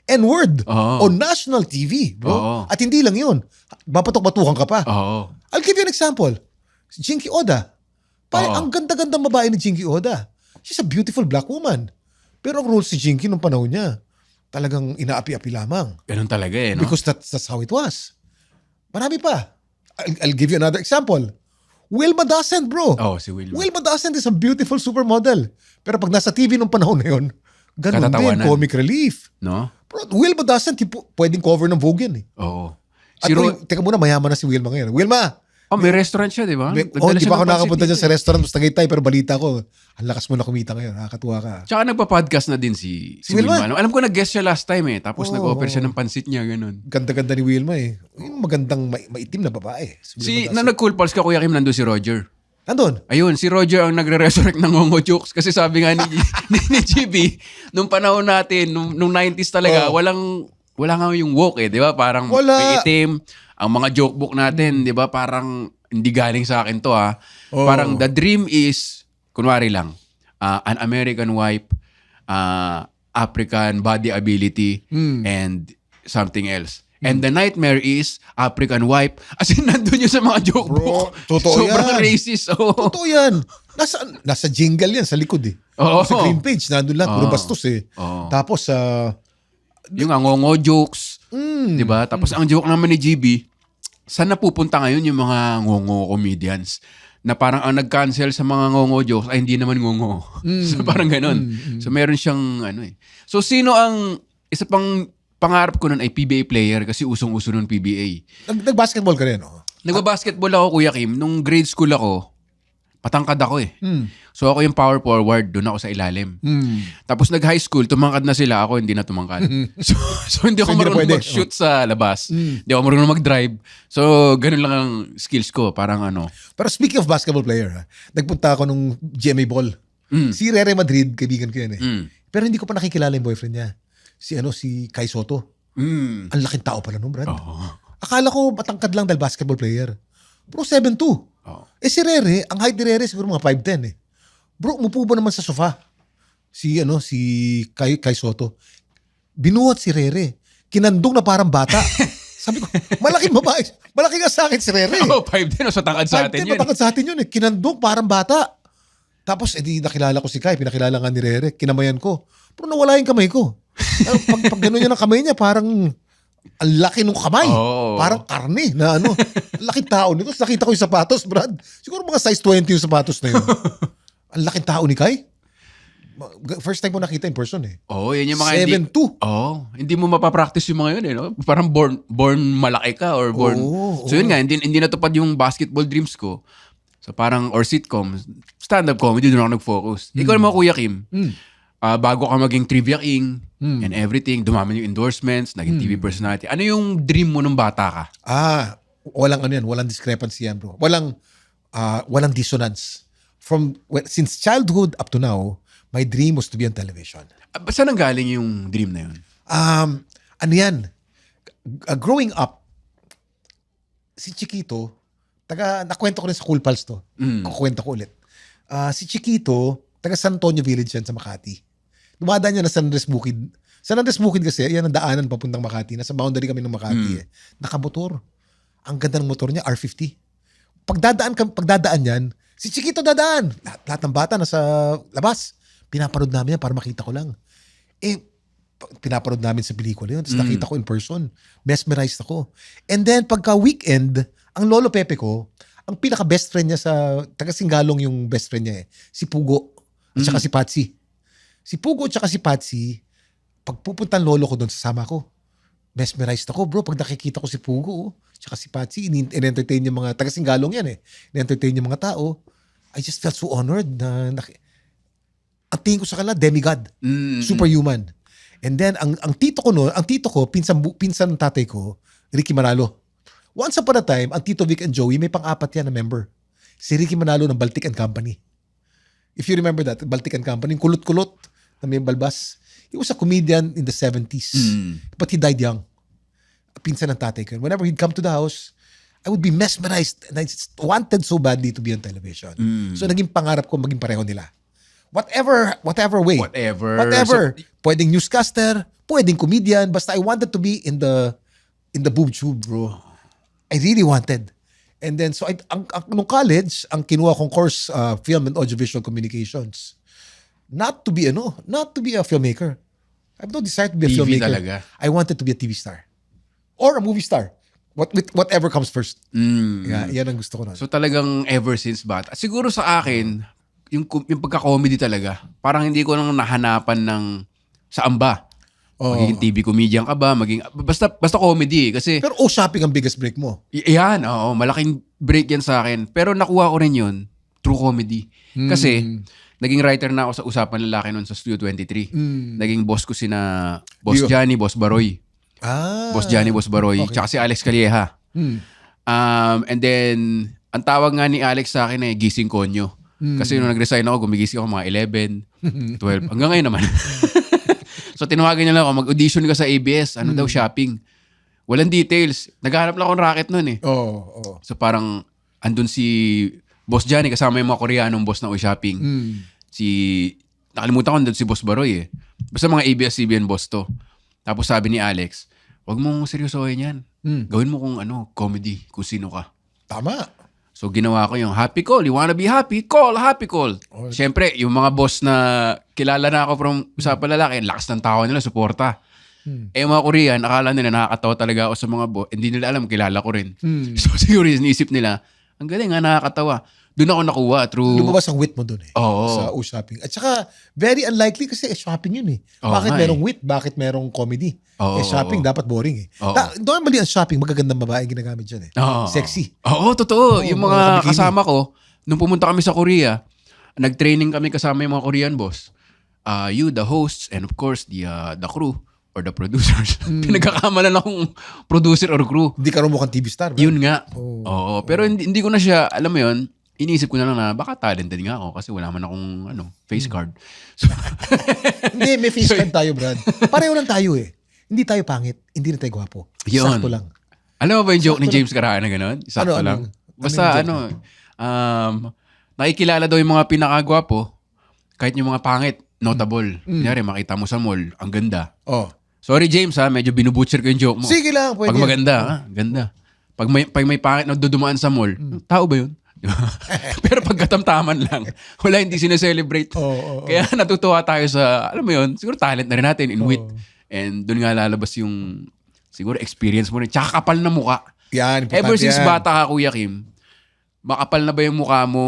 [SPEAKER 2] N-word on national TV, bro. At hindi lang yun. Bapatok-batukan ka pa. I'll give you an example. Si Jinky Oda. Ang ganda-ganda babae ni Jinky Oda. She's a beautiful black woman. Pero ang role si Jinky nung panahon niya, talagang inaapi-api lamang.
[SPEAKER 3] Ganun talaga no?
[SPEAKER 2] Because that's how it was. Marami pa. I'll give you another example. Wilma Dasent, bro.
[SPEAKER 3] Si Wilma.
[SPEAKER 2] Wilma Dasent is a beautiful supermodel. Pero pag nasa TV nung panahon na yun, ganun din, comic relief.
[SPEAKER 3] No?
[SPEAKER 2] Bro, Wilma Dasent, pwedeng cover ng Vogue yan At teka muna, mayaman na si Wilma ngayon. Wilma!
[SPEAKER 3] May restaurant siya, di ba?
[SPEAKER 2] Hindi pa ako nakapunta dyan sa restaurant. Basta Tagaytay, pero balita ko, ang lakas mo na kumita ngayon. Nakakatuwa ka.
[SPEAKER 3] Tsaka nagpa-podcast na din si Wilma. Alam ko nag-guest siya last time Tapos nag-offer siya ng pansit niya, ganun.
[SPEAKER 2] Ganda-ganda ni Wilma Yung magandang maitim na babae.
[SPEAKER 3] Na nag-cool pals ka, Kuya Kim, nandun si Roger.
[SPEAKER 2] Nandun?
[SPEAKER 3] Ayun, si Roger ang nagre-resurrect ng Ngongo Jokes. Kasi sabi nga ni GB, nung panahon natin, nung 90s talaga, wala nga yung woke di ba? Parang may itim. Ang mga joke book natin, di ba? Parang hindi galing sa akin to Parang the dream is, kunwari lang, an American wife, African body ability, and something else. And the nightmare is African wife. As in, nandun yun sa mga joke book.
[SPEAKER 2] Totoo
[SPEAKER 3] Sobrang racist.
[SPEAKER 2] Totoo yan. Nasa jingle yan sa likod Sa green page, nandun lang. Puro bastos Tapos,
[SPEAKER 3] yung ngongo jokes. Diba? Tapos ang joke naman ni GB, saan napupunta ngayon yung mga ngongo comedians? Na parang ang nag-cancel sa mga ngongo jokes ay hindi naman ngongo. So parang ganun. So meron siyang So sino ang isa pang pangarap ko nun ay PBA player kasi usong-uso nun PBA.
[SPEAKER 2] Nag-basketball ka rin,
[SPEAKER 3] Nagba-basketball ako, Kuya Kim. Nung grade school ako, patangkad ako eh.
[SPEAKER 2] Mm.
[SPEAKER 3] So ako yung power forward, doon ako sa ilalim. Tapos nag-high school, tumangkad na sila, ako hindi na tumangkad. So hindi ako
[SPEAKER 2] hindi na
[SPEAKER 3] marunong
[SPEAKER 2] pwede.
[SPEAKER 3] mag-shoot sa labas. Hindi ako marunong mag-drive. So ganun lang ang skills ko, parang ano.
[SPEAKER 2] Pero speaking of basketball player, nagpunta ako nung GMA Ball. Si Rere Madrid, kaibigan ko yan eh. Pero hindi ko pa nakikilala yung boyfriend niya. Si Kai Soto. Ang laking tao pala nung Brad. Akala ko matangkad lang dahil basketball player. Bro, 7'2". Si Rere, ang height ni Rere siguro mga 5'10" eh. Bro, umupo ba naman sa sofa? Si Kai Soto. Binuhat si Rere. Kinandong na parang bata. Sabi ko, malaking babae. Malaki nga sa akin si Rere.
[SPEAKER 3] 5'10", so tangkad sa atin yun.
[SPEAKER 2] Matangkad sa atin yun eh. Kinandong parang bata. Tapos, nakilala ko si Kai. Pinakilala nga ni Rere. Kinamayan ko. Pero nawala yung kamay ko. Pag gano'n niya ng kamay niya, parang ang laki nung kamay. Parang karne na ang laking tao nito. Nakita ko yung sapatos, Brad. Siguro mga size 20 yung sapatos na yun. Ang laking tao ni Kai. First time ko nakita in person eh.
[SPEAKER 3] Yan yung mga
[SPEAKER 2] 7'2".
[SPEAKER 3] Hindi mo mapapractice yung mga yun eh. No? Parang born malaki ka or born. So yun nga, hindi natupad yung basketball dreams ko. So parang, or sitcom, stand-up comedy, doon ako nag-focus. Ikaw naman, Kuya Kim, bago ka maging Trivia King and everything, dumami yung endorsements, naging TV personality. Ano yung dream mo nung bata ka?
[SPEAKER 2] Walang discrepancy yan, bro. Walang dissonance. Since childhood up to now, my dream was to be on television.
[SPEAKER 3] Saan ang galing yung dream na yun?
[SPEAKER 2] Growing up, si Chiquito, nakwento ko rin sa Cool Pals to. Kukwento ko ulit. Si Chiquito, taga San Antonio Village yan sa Makati. Dumadaan niya na San Andres Bukid. San Andres Bukid kasi, yan ang daanan papuntang Makati. Nasa boundary kami ng Makati eh. Nakamotor. Ang ganda ng motor niya, R50. Pagdadaan yan, si Chiquito dadaan. Lahat ng bata nasa labas. Pinapanood namin yan para makita ko lang. Pinapanood namin sa pelikula yun. Tapos nakita ko in person. Mesmerized ako. And then, pagka weekend, ang lolo Pepe ko, ang pinaka-best friend niya taga Singalong yung best friend niya eh. Si Pugo. At saka si Patsy. Si Pugo at saka si Patsy, pag pupunta ang lolo ko doon, sasama ko. Mesmerized ako, bro. Pag nakikita ko si Pugo, tsaka si Patsy, in-entertain yung mga, taga Singalong yan eh. In-entertain yung mga tao. I just felt so honored na ang tingin ko sa kanila, demigod. Superhuman. And then, ang tito ko, pinsan ng tatay ko, Ricky Manalo. Once upon a time, ang Tito Vic and Joey, may pang-apat yan na member. Si Ricky Manalo ng Baltic and Company. If you remember that, Baltic and Company, kulot-kulot na may balbas. He was a comedian in the 70s. But he died young. Pinsan ng tatay ko. Whenever he'd come to the house, I would be mesmerized. And I wanted so badly to be on television. So naging pangarap ko maging pareho nila. Whatever way.
[SPEAKER 3] Whatever.
[SPEAKER 2] Pwedeng newscaster, pwedeng comedian, basta I wanted to be in the boob tube, bro. I really wanted. And then, so, nung college, ang kinuha kong course, film and audiovisual communications. Not to be a filmmaker. I have no desire to be a
[SPEAKER 3] TV
[SPEAKER 2] filmmaker.
[SPEAKER 3] talaga.
[SPEAKER 2] I wanted to be a TV star. Or a movie star. Whatever comes first. Yan ang gusto ko nun.
[SPEAKER 3] So talagang ever since bata. Siguro sa akin, yung pagka-comedy talaga, parang hindi ko nang nahanapan ng saan ba. Magiging TV comedian ka ba? Basta comedy eh. Kasi,
[SPEAKER 2] Pero shopping ang biggest break mo.
[SPEAKER 3] yan, malaking break yan sa akin. Pero nakuha ko rin yun through comedy. Kasi, naging writer na ako sa Usapan Lalaki noon sa Studio 23. Naging boss ko sina Boss Johnny, Boss Baroy. Boss Johnny, Boss Baroy. Tsaka si Alex Calieja. And then, ang tawag nga ni Alex sa akin gising konyo. Kasi nung nag-resign ako, gumigising ako mga 11, 12. Hanggang ngayon naman. So, tinawagan niya lang ako, mag-audition ka sa ABS. Ano daw, shopping. Walang details. Naghahanap lang ako ng racket nun eh. So, parang, andun si Boss Johnny, kasama yung mga Koreanong boss na shopping. Nakalimutan ko andun si Boss Baroy eh. Basta mga ABS-CBN boss to. Tapos sabi ni Alex, wag mong seryosohin yan. Gawin mo kung comedy, kung sino ka.
[SPEAKER 2] Tama.
[SPEAKER 3] So, ginawa ko yung happy call. You wanna be happy? Call, happy call. Siyempre, yung mga boss na kilala na ako from Usapan Lalaki, lakas ng tao nila, suporta. Yung mga Korean, akala nila nakakatawa talaga ako sa mga boss. Hindi nila alam, kilala ko rin. So, siguro inisip nila, ang galing nga, nakakatawa. Doon ako nakuha through...
[SPEAKER 2] Lumabas ang wit mo doon eh.
[SPEAKER 3] Oo.
[SPEAKER 2] Sa shopping. At saka, very unlikely kasi shopping yun eh.
[SPEAKER 3] Oo
[SPEAKER 2] Bakit
[SPEAKER 3] nga
[SPEAKER 2] merong wit? Bakit merong comedy? Shopping dapat boring eh. Normally ang shopping, magagandang babae ginagamit dyan eh. Sexy.
[SPEAKER 3] Oo, totoo. Yung mga kasama ko, nung pumunta kami sa Korea, nag-training kami kasama yung mga Korean boss. You, the hosts, and of course, the crew or the producers. Pinagkakamalan akong producer or crew.
[SPEAKER 2] Hindi ka rin mukhang TV star.
[SPEAKER 3] Yun nga.
[SPEAKER 2] Oh.
[SPEAKER 3] Oo. Pero hindi ko na siya, alam mo yun, iniisip ko na lang na baka talented nga ako kasi wala man akong face card. So,
[SPEAKER 2] Hindi, may face card tayo, Brad. Pareho lang tayo eh. Hindi tayo pangit, hindi rin tayo gwapo.
[SPEAKER 3] Yun.
[SPEAKER 2] Sakto lang.
[SPEAKER 3] Alam mo ba yung joke ni James Carahan na gano'n? Sakto lang. Basta nakikilala daw yung mga pinakagwapo, kahit yung mga pangit, notable. Kunyari, makita mo sa mall, ang ganda.
[SPEAKER 2] Oh.
[SPEAKER 3] Sorry James ha, medyo binubutcher ko yung joke mo.
[SPEAKER 2] Sige lang, pwede.
[SPEAKER 3] Pag maganda, ganda. Pag may pangit na dudumaan sa mall, tao ba yun? Pero pag katamtaman lang, wala, hindi sineselebrate. Kaya natutuwa tayo sa, alam mo yun, siguro talent na rin natin in wit. And doon nga lalabas yung, siguro experience mo rin. Tsaka kapal na muka.
[SPEAKER 2] Yan, importante
[SPEAKER 3] Ever since
[SPEAKER 2] yan.
[SPEAKER 3] bata ka, Kuya Kim, makapal na ba yung mukha mo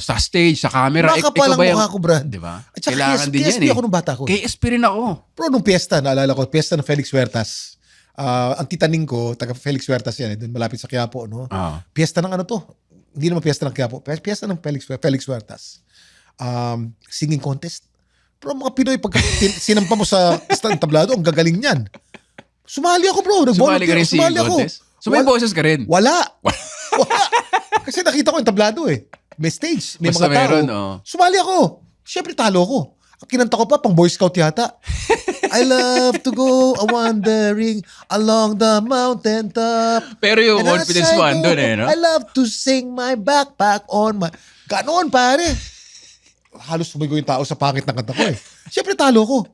[SPEAKER 3] sa stage, sa camera?
[SPEAKER 2] Makapal ang mukha ko, Brad.
[SPEAKER 3] Diba?
[SPEAKER 2] At saka
[SPEAKER 3] Kailangan din yan
[SPEAKER 2] KSP ako nung bata ko.
[SPEAKER 3] KSP rin ako.
[SPEAKER 2] Pero nung piyesta, naalala ko, piyesta ng Felix Huertas. Ang titaning ko, taga Felix Huertas yan, doon malapit sa Quiapo, no? Piyesta ng ano to? Hindi naman piyesta ng Quiapo. Piyesta ng Felix Huertas. Singing contest. Pero mga Pinoy, pag sinampa mo sa tablado, ang gagaling niyan. Sumali ako, bro.
[SPEAKER 3] Sumali ka rin singing contest? So may boses ka rin?
[SPEAKER 2] Wala. Kasi nakita ko yung tablado eh. May stage, may
[SPEAKER 3] Basta
[SPEAKER 2] mga tao.
[SPEAKER 3] meron,
[SPEAKER 2] Sumali ako. Siyempre talo ko. Ang kinanta ko pa, pang Boy Scout yata. I love to go wandering along the mountain top.
[SPEAKER 3] Pero yung
[SPEAKER 2] And
[SPEAKER 3] confidence
[SPEAKER 2] as
[SPEAKER 3] mo
[SPEAKER 2] I
[SPEAKER 3] andun
[SPEAKER 2] go,
[SPEAKER 3] eh, no?
[SPEAKER 2] I love to sing my backpack on my... Ganon, pare. Halos sumigo yung tao sa pangit ng kanta ko eh. Siyempre talo ko.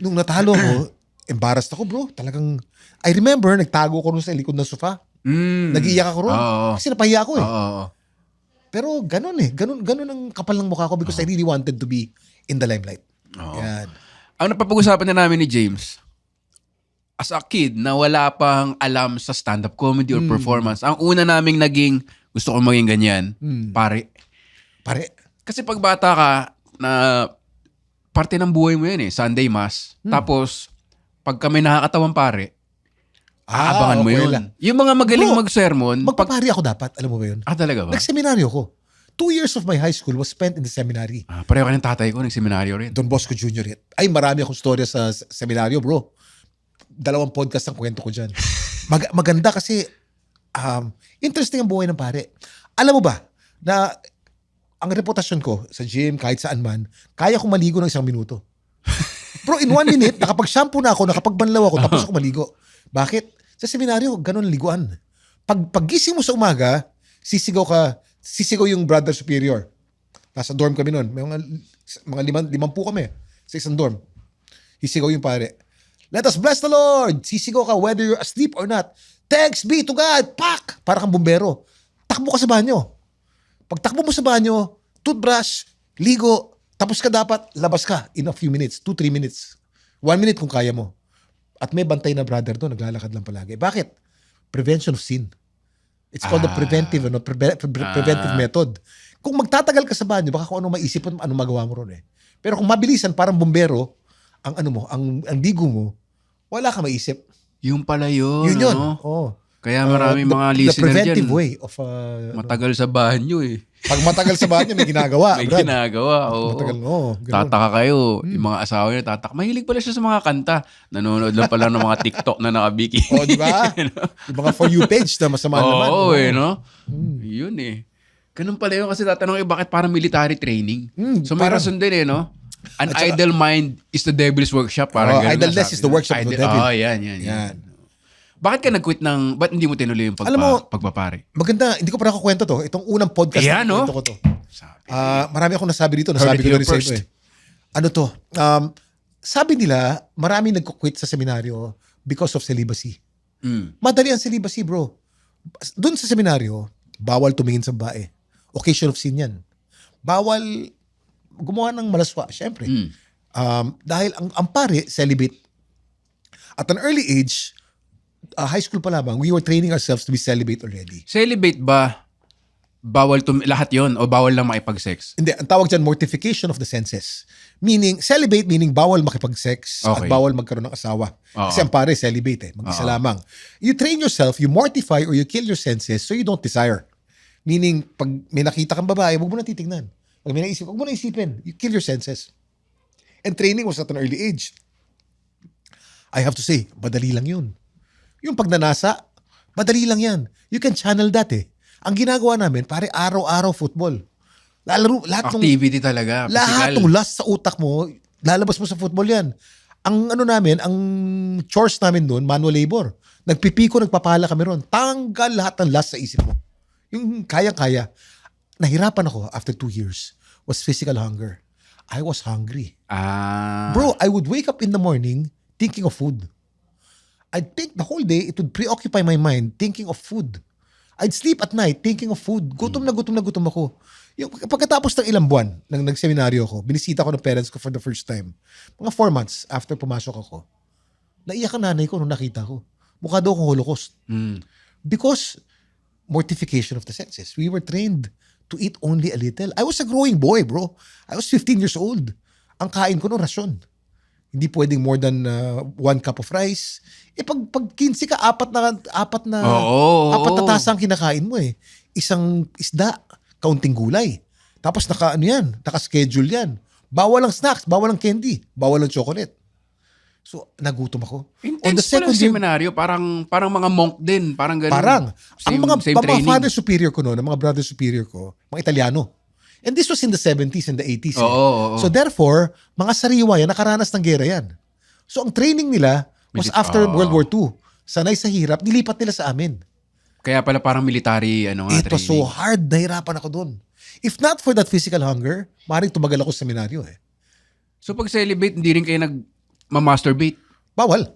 [SPEAKER 2] Nung natalo ko, embarrassed ako, bro. Talagang... I remember, nagtago ko rin sa likod ng sofa. Nag-iiyak ako ron. Kasi napahiya ako eh. Pero ganun eh. Ganun ang kapal ng mukha ko because I really wanted to be in the limelight. Yan.
[SPEAKER 3] Ang napapag-usapan na namin ni James, as a kid na wala pang alam sa stand-up comedy or performance, ang una naming naging, gusto ko maging ganyan, pare. Kasi pag bata ka, na parte ng buhay mo yan eh, Sunday Mass. Tapos, pag kami nakakatawang pare, aabangan mo yun. Yung mga magaling mag-sermon.
[SPEAKER 2] Magpapari ako dapat, alam mo ba yun?
[SPEAKER 3] Talaga ba?
[SPEAKER 2] Nagseminaryo ko. 2 years of my high school was spent in the seminary.
[SPEAKER 3] Pareho ka ng tatay ko, nagseminaryo rin.
[SPEAKER 2] Don Bosco Jr. yet. Ay, marami akong storya sa seminaryo, bro. 2 podcast ang kwento ko dyan. Maganda kasi interesting ang buhay ng pare. Alam mo ba, na ang reputasyon ko sa gym, kahit saan man, kaya kong maligo ng 1 minuto. Bro, in 1 minute, nakapag-shampoo na ako, nakapagbanlaw ako, tapos ako maligo. Bakit? Sa seminaryo, ganun liguan. Paggising mo sa umaga, sisigaw yung brother superior. Nasa dorm kami noon. May mga 5 kami sa isang dorm. Sisigaw yung pare. Let us bless the Lord. Sisigaw ka whether you're asleep or not. Thanks be to God. Pak! Para kang bumbero. Takbo ka sa banyo. Pag takbo mo sa banyo, toothbrush, ligo, tapos ka dapat, labas ka in a few minutes, 2-3 minutes. 1 minute kung kaya mo. At may bantay na brother doon, naglalakad lang palagi. Bakit? Prevention of sin. It's called the preventive method. Kung magtatagal ka sa banyo, baka kung ano maisip mo, ano magawa mo ron eh. Pero kung mabilisan, parang bumbero, ang ligo mo, wala ka maisip.
[SPEAKER 3] Yung pala yun.
[SPEAKER 2] Yun yun.
[SPEAKER 3] No? Kaya marami mga listener
[SPEAKER 2] the preventive
[SPEAKER 3] dyan.
[SPEAKER 2] way of...
[SPEAKER 3] matagal sa banyo eh.
[SPEAKER 2] Pag matagal sa banyo, may ginagawa.
[SPEAKER 3] May
[SPEAKER 2] Brad.
[SPEAKER 3] Ginagawa.
[SPEAKER 2] Matagal, ganun.
[SPEAKER 3] Tataka kayo. Yung mga asawa niya tataka. Mahilig pala siya sa mga kanta. Nanonood lang pala ng mga TikTok na nakabiki.
[SPEAKER 2] Di ba? Yung mga For You page na masama naman.
[SPEAKER 3] Oo, no? Yun eh. Ganun pala yun kasi tatanong bakit parang military training. So may rason din eh, no? An idle mind is the devil's workshop. Parang
[SPEAKER 2] idleness is the workshop of the devil.
[SPEAKER 3] Yan. Bakit ka nag-quit ba't hindi mo tinuloy yung pagpapare?
[SPEAKER 2] Maganda, hindi ko pa nakakwento to. Itong unang podcast na kwento ko to. Marami akong nasabi dito. Nasabi ko na rin sa inyo eh. Ano to? Sabi nila, marami nagko-quit sa seminaryo because of celibacy. Madali ang celibacy, bro. Doon sa seminaryo, bawal tumingin sa babae. Occasion of sin yan. Bawal gumawa ng malaswa, syempre. Dahil ang pare, celibate. At an early age, high school pa lamang, we were training ourselves to be celibate already.
[SPEAKER 3] Celibate ba, bawal lahat yon o bawal lang makipag-sex?
[SPEAKER 2] Hindi, ang tawag dyan, mortification of the senses. Meaning, celibate meaning bawal makipag-sex at bawal magkaroon ng asawa. Kasi ang pare, celibate mag-isa lamang. You train yourself, you mortify or you kill your senses so you don't desire. Meaning, pag may nakita kang babae, huwag mo na titignan. Pag may naisip, huwag mo na isipin. You kill your senses. And training was at an early age. I have to say, madali lang yun. Yung pagnanasa, madali lang yan. You can channel that eh. Ang ginagawa namin, pare, araw-araw football. Lahat
[SPEAKER 3] Activity talaga.
[SPEAKER 2] lahat
[SPEAKER 3] Physical.
[SPEAKER 2] ng lust sa utak mo, lalabas mo sa football yan. Ang ano namin, ang chores namin doon, manual labor. Nagpipiko, nagpapala kami ron. Tanggal lahat ng lust sa isip mo. Yung kaya-kaya. Nahirapan ako after 2 years was physical hunger. I was hungry. Bro, I would wake up in the morning thinking of food. I'd think the whole day, it would preoccupy my mind thinking of food. I'd sleep at night thinking of food. Gutom na gutom ako. Yung pagkatapos ng ilang buwan nang nagseminaryo ako, binisita ko ng parents ko for the first time. Mga 4 months after pumasok ako, naiyak ang nanay ko nung nakita ko. Mukha daw akong Holocaust. Because mortification of the senses. We were trained to eat only a little. I was a growing boy, bro. I was 15 years old. Ang kain ko nung rasyon. Hindi pwedeng more than 1 cup of rice. Pag 15 ka, apat na tasa ang kinakain mo eh. Isang isda, kaunting gulay. Tapos naka-schedule yan. Bawal ang snacks, bawal ang candy, bawal ang chocolate. So, nagutom ako.
[SPEAKER 3] Intense pala ang seminaryo. Parang mga monk din. Parang ganun.
[SPEAKER 2] Ang mga
[SPEAKER 3] training.
[SPEAKER 2] father superior ko noon, ang mga brother superior ko, mga Italiano. And this was in the 70s and the 80s.
[SPEAKER 3] Oo.
[SPEAKER 2] So therefore, mga sariwa yan, nakaranas ng gera yan. So ang training nila was after World War II. Sanay sa hirap, nilipat nila sa amin.
[SPEAKER 3] Kaya pala parang military
[SPEAKER 2] It was so hard, nahirapan ako doon. If not for that physical hunger, maaaring tumagal ako sa seminaryo eh.
[SPEAKER 3] So pag celibate, hindi rin kayo nag-masturbate?
[SPEAKER 2] Bawal.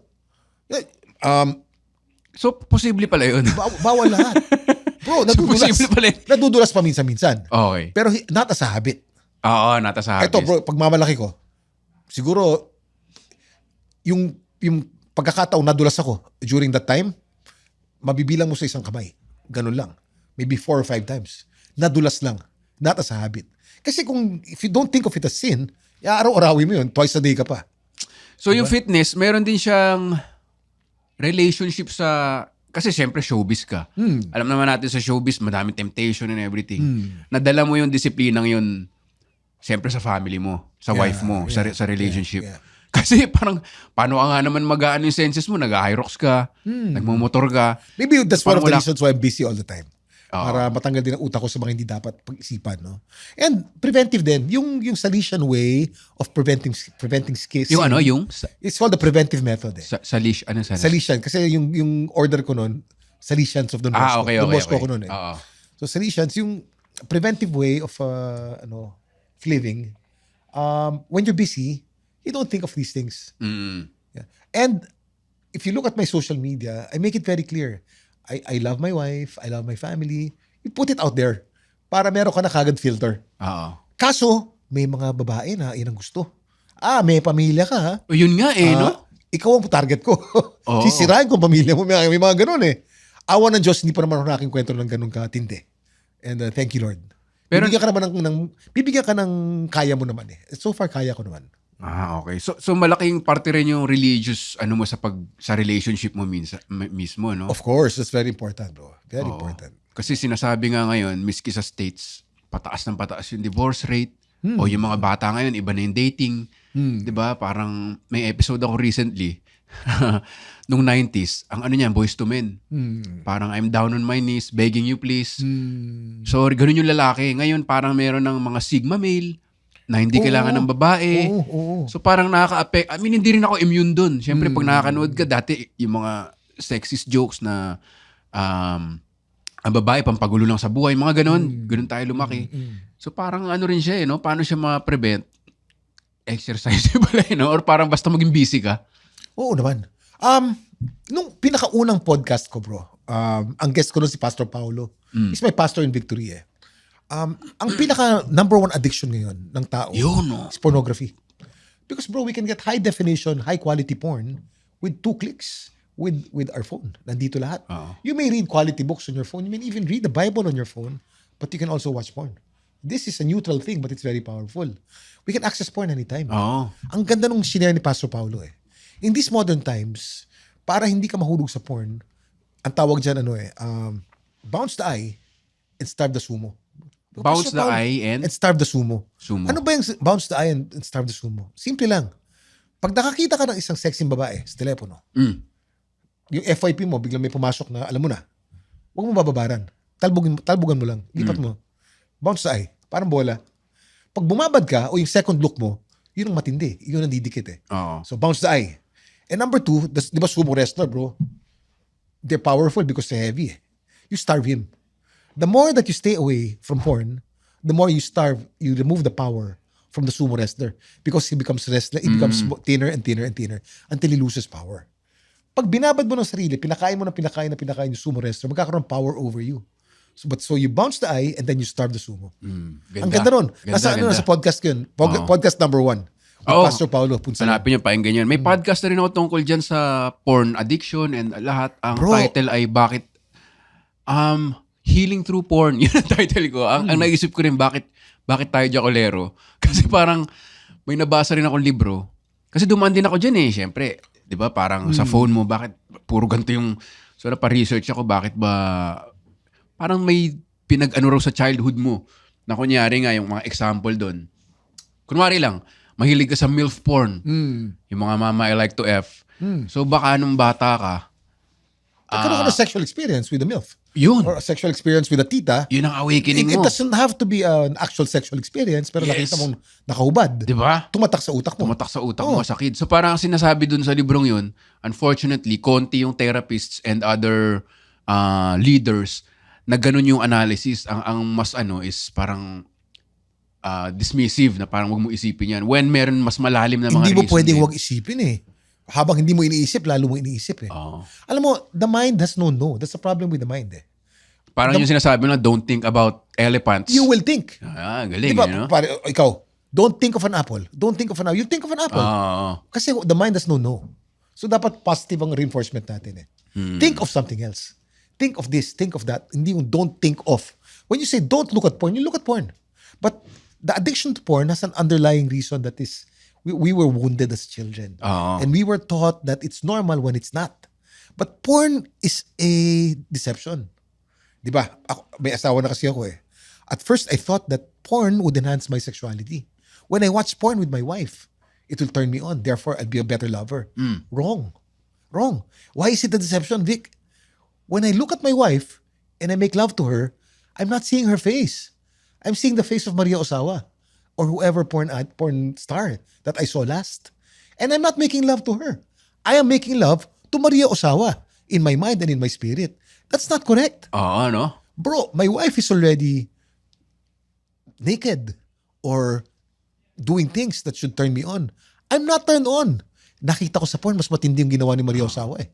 [SPEAKER 3] So posible pala yun?
[SPEAKER 2] Bawal lahat. Bro,
[SPEAKER 3] Posible pala yun.
[SPEAKER 2] nadudulas pa minsan-minsan.
[SPEAKER 3] Okay.
[SPEAKER 2] Pero not as a habit.
[SPEAKER 3] Oo, not as a habit.
[SPEAKER 2] Ito bro, pag mamalaki ko, siguro, yung pagkakataon nadulas ako during that time, mabibilang mo sa isang kamay. Ganun lang. Maybe 4 or 5 times. Nadulas lang. Not as a habit. Kasi if you don't think of it as sin, araw-arawin mo yun. Twice a day ka pa.
[SPEAKER 3] So yung fitness, meron din siyang relationship sa... Kasi syempre showbiz ka. Alam naman natin sa showbiz, madaming temptation and everything. Nadala mo yung disiplinang yun, syempre sa family mo, sa wife mo, sa relationship.
[SPEAKER 2] Yeah.
[SPEAKER 3] Kasi parang, paano ka nga naman mag-aano yung senses mo? Nag-Hyrox ka, nagmumotor ka.
[SPEAKER 2] Maybe that's one of the
[SPEAKER 3] Parang
[SPEAKER 2] reasons why I'm busy all the time. Para matanggal din ang utak ko sa mga hindi dapat pag-isipan. No? And preventive din. Yung Salesian way of preventing skis.
[SPEAKER 3] Yung ano, yung?
[SPEAKER 2] It's called the preventive method. Eh.
[SPEAKER 3] Ano?
[SPEAKER 2] Salesian. Kasi yung order ko nun, Salesians of Don Bosco.
[SPEAKER 3] Okay.
[SPEAKER 2] Don Bosco ko nun eh.
[SPEAKER 3] Oo.
[SPEAKER 2] So Salesians, yung preventive way of living, when you're busy, you don't think of these things. Yeah. And if you look at my social media, I make it very clear. I love my wife, I love my family. You put it out there para meron ka na kagad filter.
[SPEAKER 3] Oo.
[SPEAKER 2] Kaso, may mga babae na yan ang gusto. May pamilya ka ha.
[SPEAKER 3] O yun nga no?
[SPEAKER 2] Ikaw ang target ko. Sisirain ko ang pamilya mo. May mga ganun eh. Awa ng Diyos, hindi pa naman ako nakakwento ng ganun katindi. And thank you Lord. Pero, bibigyan ka ng kaya mo naman eh. So far, kaya ko naman.
[SPEAKER 3] Okay. So malaking parte rin yung religious mo sa relationship mo mismo, no?
[SPEAKER 2] Of course, that's very important, bro. Very important.
[SPEAKER 3] Kasi sinasabi nga ngayon, miski sa States, pataas ng pataas yung divorce rate. O yung mga bata ngayon, iba na yung dating. 'Di ba? Parang may episode ako recently nung 90s, ang niyan, Boyz II Men. Parang I'm down on my knees, begging you please. So ganun yung lalaki. Ngayon parang meron ng mga sigma male na hindi kailangan ng babae. So parang nakaka-affect. I mean, hindi rin ako immune dun. Siyempre, pag nakakanood ka, dati yung mga sexist jokes na ang babae, pampagulo lang sa buhay, mga ganun. Ganun tayo lumaki. So parang rin siya, no? Paano siya ma-prevent? Exercise pala, no? Or parang basta maging busy ka?
[SPEAKER 2] Oo naman. Nung pinakaunang podcast ko, bro, ang guest ko nun si Pastor Paulo. He's my pastor in Victory, eh. Ang pinaka number 1 addiction ngayon ng tao is pornography. Because bro, we can get high definition, high quality porn with 2 clicks with our phone. Nandito lahat. You may read quality books on your phone. You may even read the Bible on your phone, but you can also watch porn. This is a neutral thing, but it's very powerful. We can access porn anytime. Ang ganda nung shinare ni Pastor Paulo eh. In these modern times, para hindi ka mahulog sa porn, ang tawag dyan bounce the eye, and starve the sumo.
[SPEAKER 3] Bounce the
[SPEAKER 2] Power
[SPEAKER 3] eye and
[SPEAKER 2] and starve the sumo.
[SPEAKER 3] sumo.
[SPEAKER 2] Ano ba yung bounce the eye and starve the sumo? Simple lang. Pag nakakita ka ng isang sexy babae sa telepono,
[SPEAKER 3] Mm.
[SPEAKER 2] yung FYP mo, biglang may pumasok na, alam mo na, huwag mo bababaran. Talbugan mo lang. Lipat mo. Bounce the eye. Parang bola. Pag bumabad ka, o yung second look mo, yun ang matindi. Yun ang didikit eh.
[SPEAKER 3] Oo.
[SPEAKER 2] So, bounce the eye. And number 2, di ba sumo wrestler, bro? They're powerful because they're heavy. You starve him. The more that you stay away from porn, the more you remove the power from the sumo wrestler because he becomes thinner and thinner and thinner until he loses power. Pag binabad mo ng sarili, pinakain yung sumo wrestler, magkakaroon ng power over you. So you bounce the eye and then you starve the sumo. Ang ganda nun. Nasa podcast ko yun. Podcast number 1. Pastor Paulo Punsalan.
[SPEAKER 3] Hanapin nyo, pakinggan yun. May podcast na rin ako tungkol dyan sa porn addiction and lahat. Ang title ay bakit Healing Through Porn. Yun ang title ko. Ang naisip ko rin, bakit tayo jacolero? Kasi parang may nabasa rin akong libro. Kasi dumaan din ako dyan eh, syempre. Di ba? Parang sa phone mo, bakit puro ganito yung... So pa-research ako, bakit ba... Parang may pinag-ano raw sa childhood mo. Na kunyari nga, yung mga example doon. Kunwari lang, mahilig ka sa MILF porn. Yung mga mama I like to F. So baka nung bata ka,
[SPEAKER 2] Nagkaroon ka ng sexual experience with a MILF.
[SPEAKER 3] yun.
[SPEAKER 2] Or a sexual experience with a tita.
[SPEAKER 3] Yun ang awakening
[SPEAKER 2] It
[SPEAKER 3] mo.
[SPEAKER 2] doesn't have to be an actual sexual experience, pero
[SPEAKER 3] Yes.
[SPEAKER 2] nakita mong nakahubad.
[SPEAKER 3] Di ba?
[SPEAKER 2] Tumatak sa utak mo.
[SPEAKER 3] Tumatak sa utak mo, sa kid. So parang ang sinasabi dun sa librong yun, unfortunately, konti yung therapists and other leaders na ganun yung analysis. Ang mas is parang dismissive na parang wag mo isipin yan. When meron mas malalim na mga
[SPEAKER 2] Hindi mo
[SPEAKER 3] reason
[SPEAKER 2] pwedeng
[SPEAKER 3] din.
[SPEAKER 2] wag isipin eh. Habang hindi mo iniisip, lalo mo iniisip eh.
[SPEAKER 3] Oo.
[SPEAKER 2] Alam mo, the mind has no. That's the problem with the mind eh.
[SPEAKER 3] Parang yung sinasabi na, don't think about elephants.
[SPEAKER 2] You will think.
[SPEAKER 3] Galing,
[SPEAKER 2] Diba,
[SPEAKER 3] you know?
[SPEAKER 2] pare, ikaw, don't think of an apple. Don't think of an apple. You think of an apple.
[SPEAKER 3] Oo.
[SPEAKER 2] Kasi the mind has no. So dapat positive ang reinforcement natin eh. Think of something else. Think of this, think of that. Hindi yung don't think of. When you say don't look at porn, you look at porn. But the addiction to porn has an underlying reason that is, we were wounded as children.
[SPEAKER 3] Oo.
[SPEAKER 2] And we were taught that it's normal when it's not. But porn is a deception. Di ba? May asawa na kasi ako eh. At first, I thought that porn would enhance my sexuality. When I watch porn with my wife, it will turn me on. Therefore, I'll be a better lover. Wrong. Why is it a deception, Vic? When I look at my wife and I make love to her, I'm not seeing her face. I'm seeing the face of Maria Osawa or whoever porn star that I saw last. And I'm not making love to her. I am making love to Maria Osawa in my mind and in my spirit. That's not correct.
[SPEAKER 3] Oo, no?
[SPEAKER 2] Bro, my wife is already naked or doing things that should turn me on. I'm not turned on. Nakita ko sa porn, mas matindi yung ginawa ni Maria Osawa eh.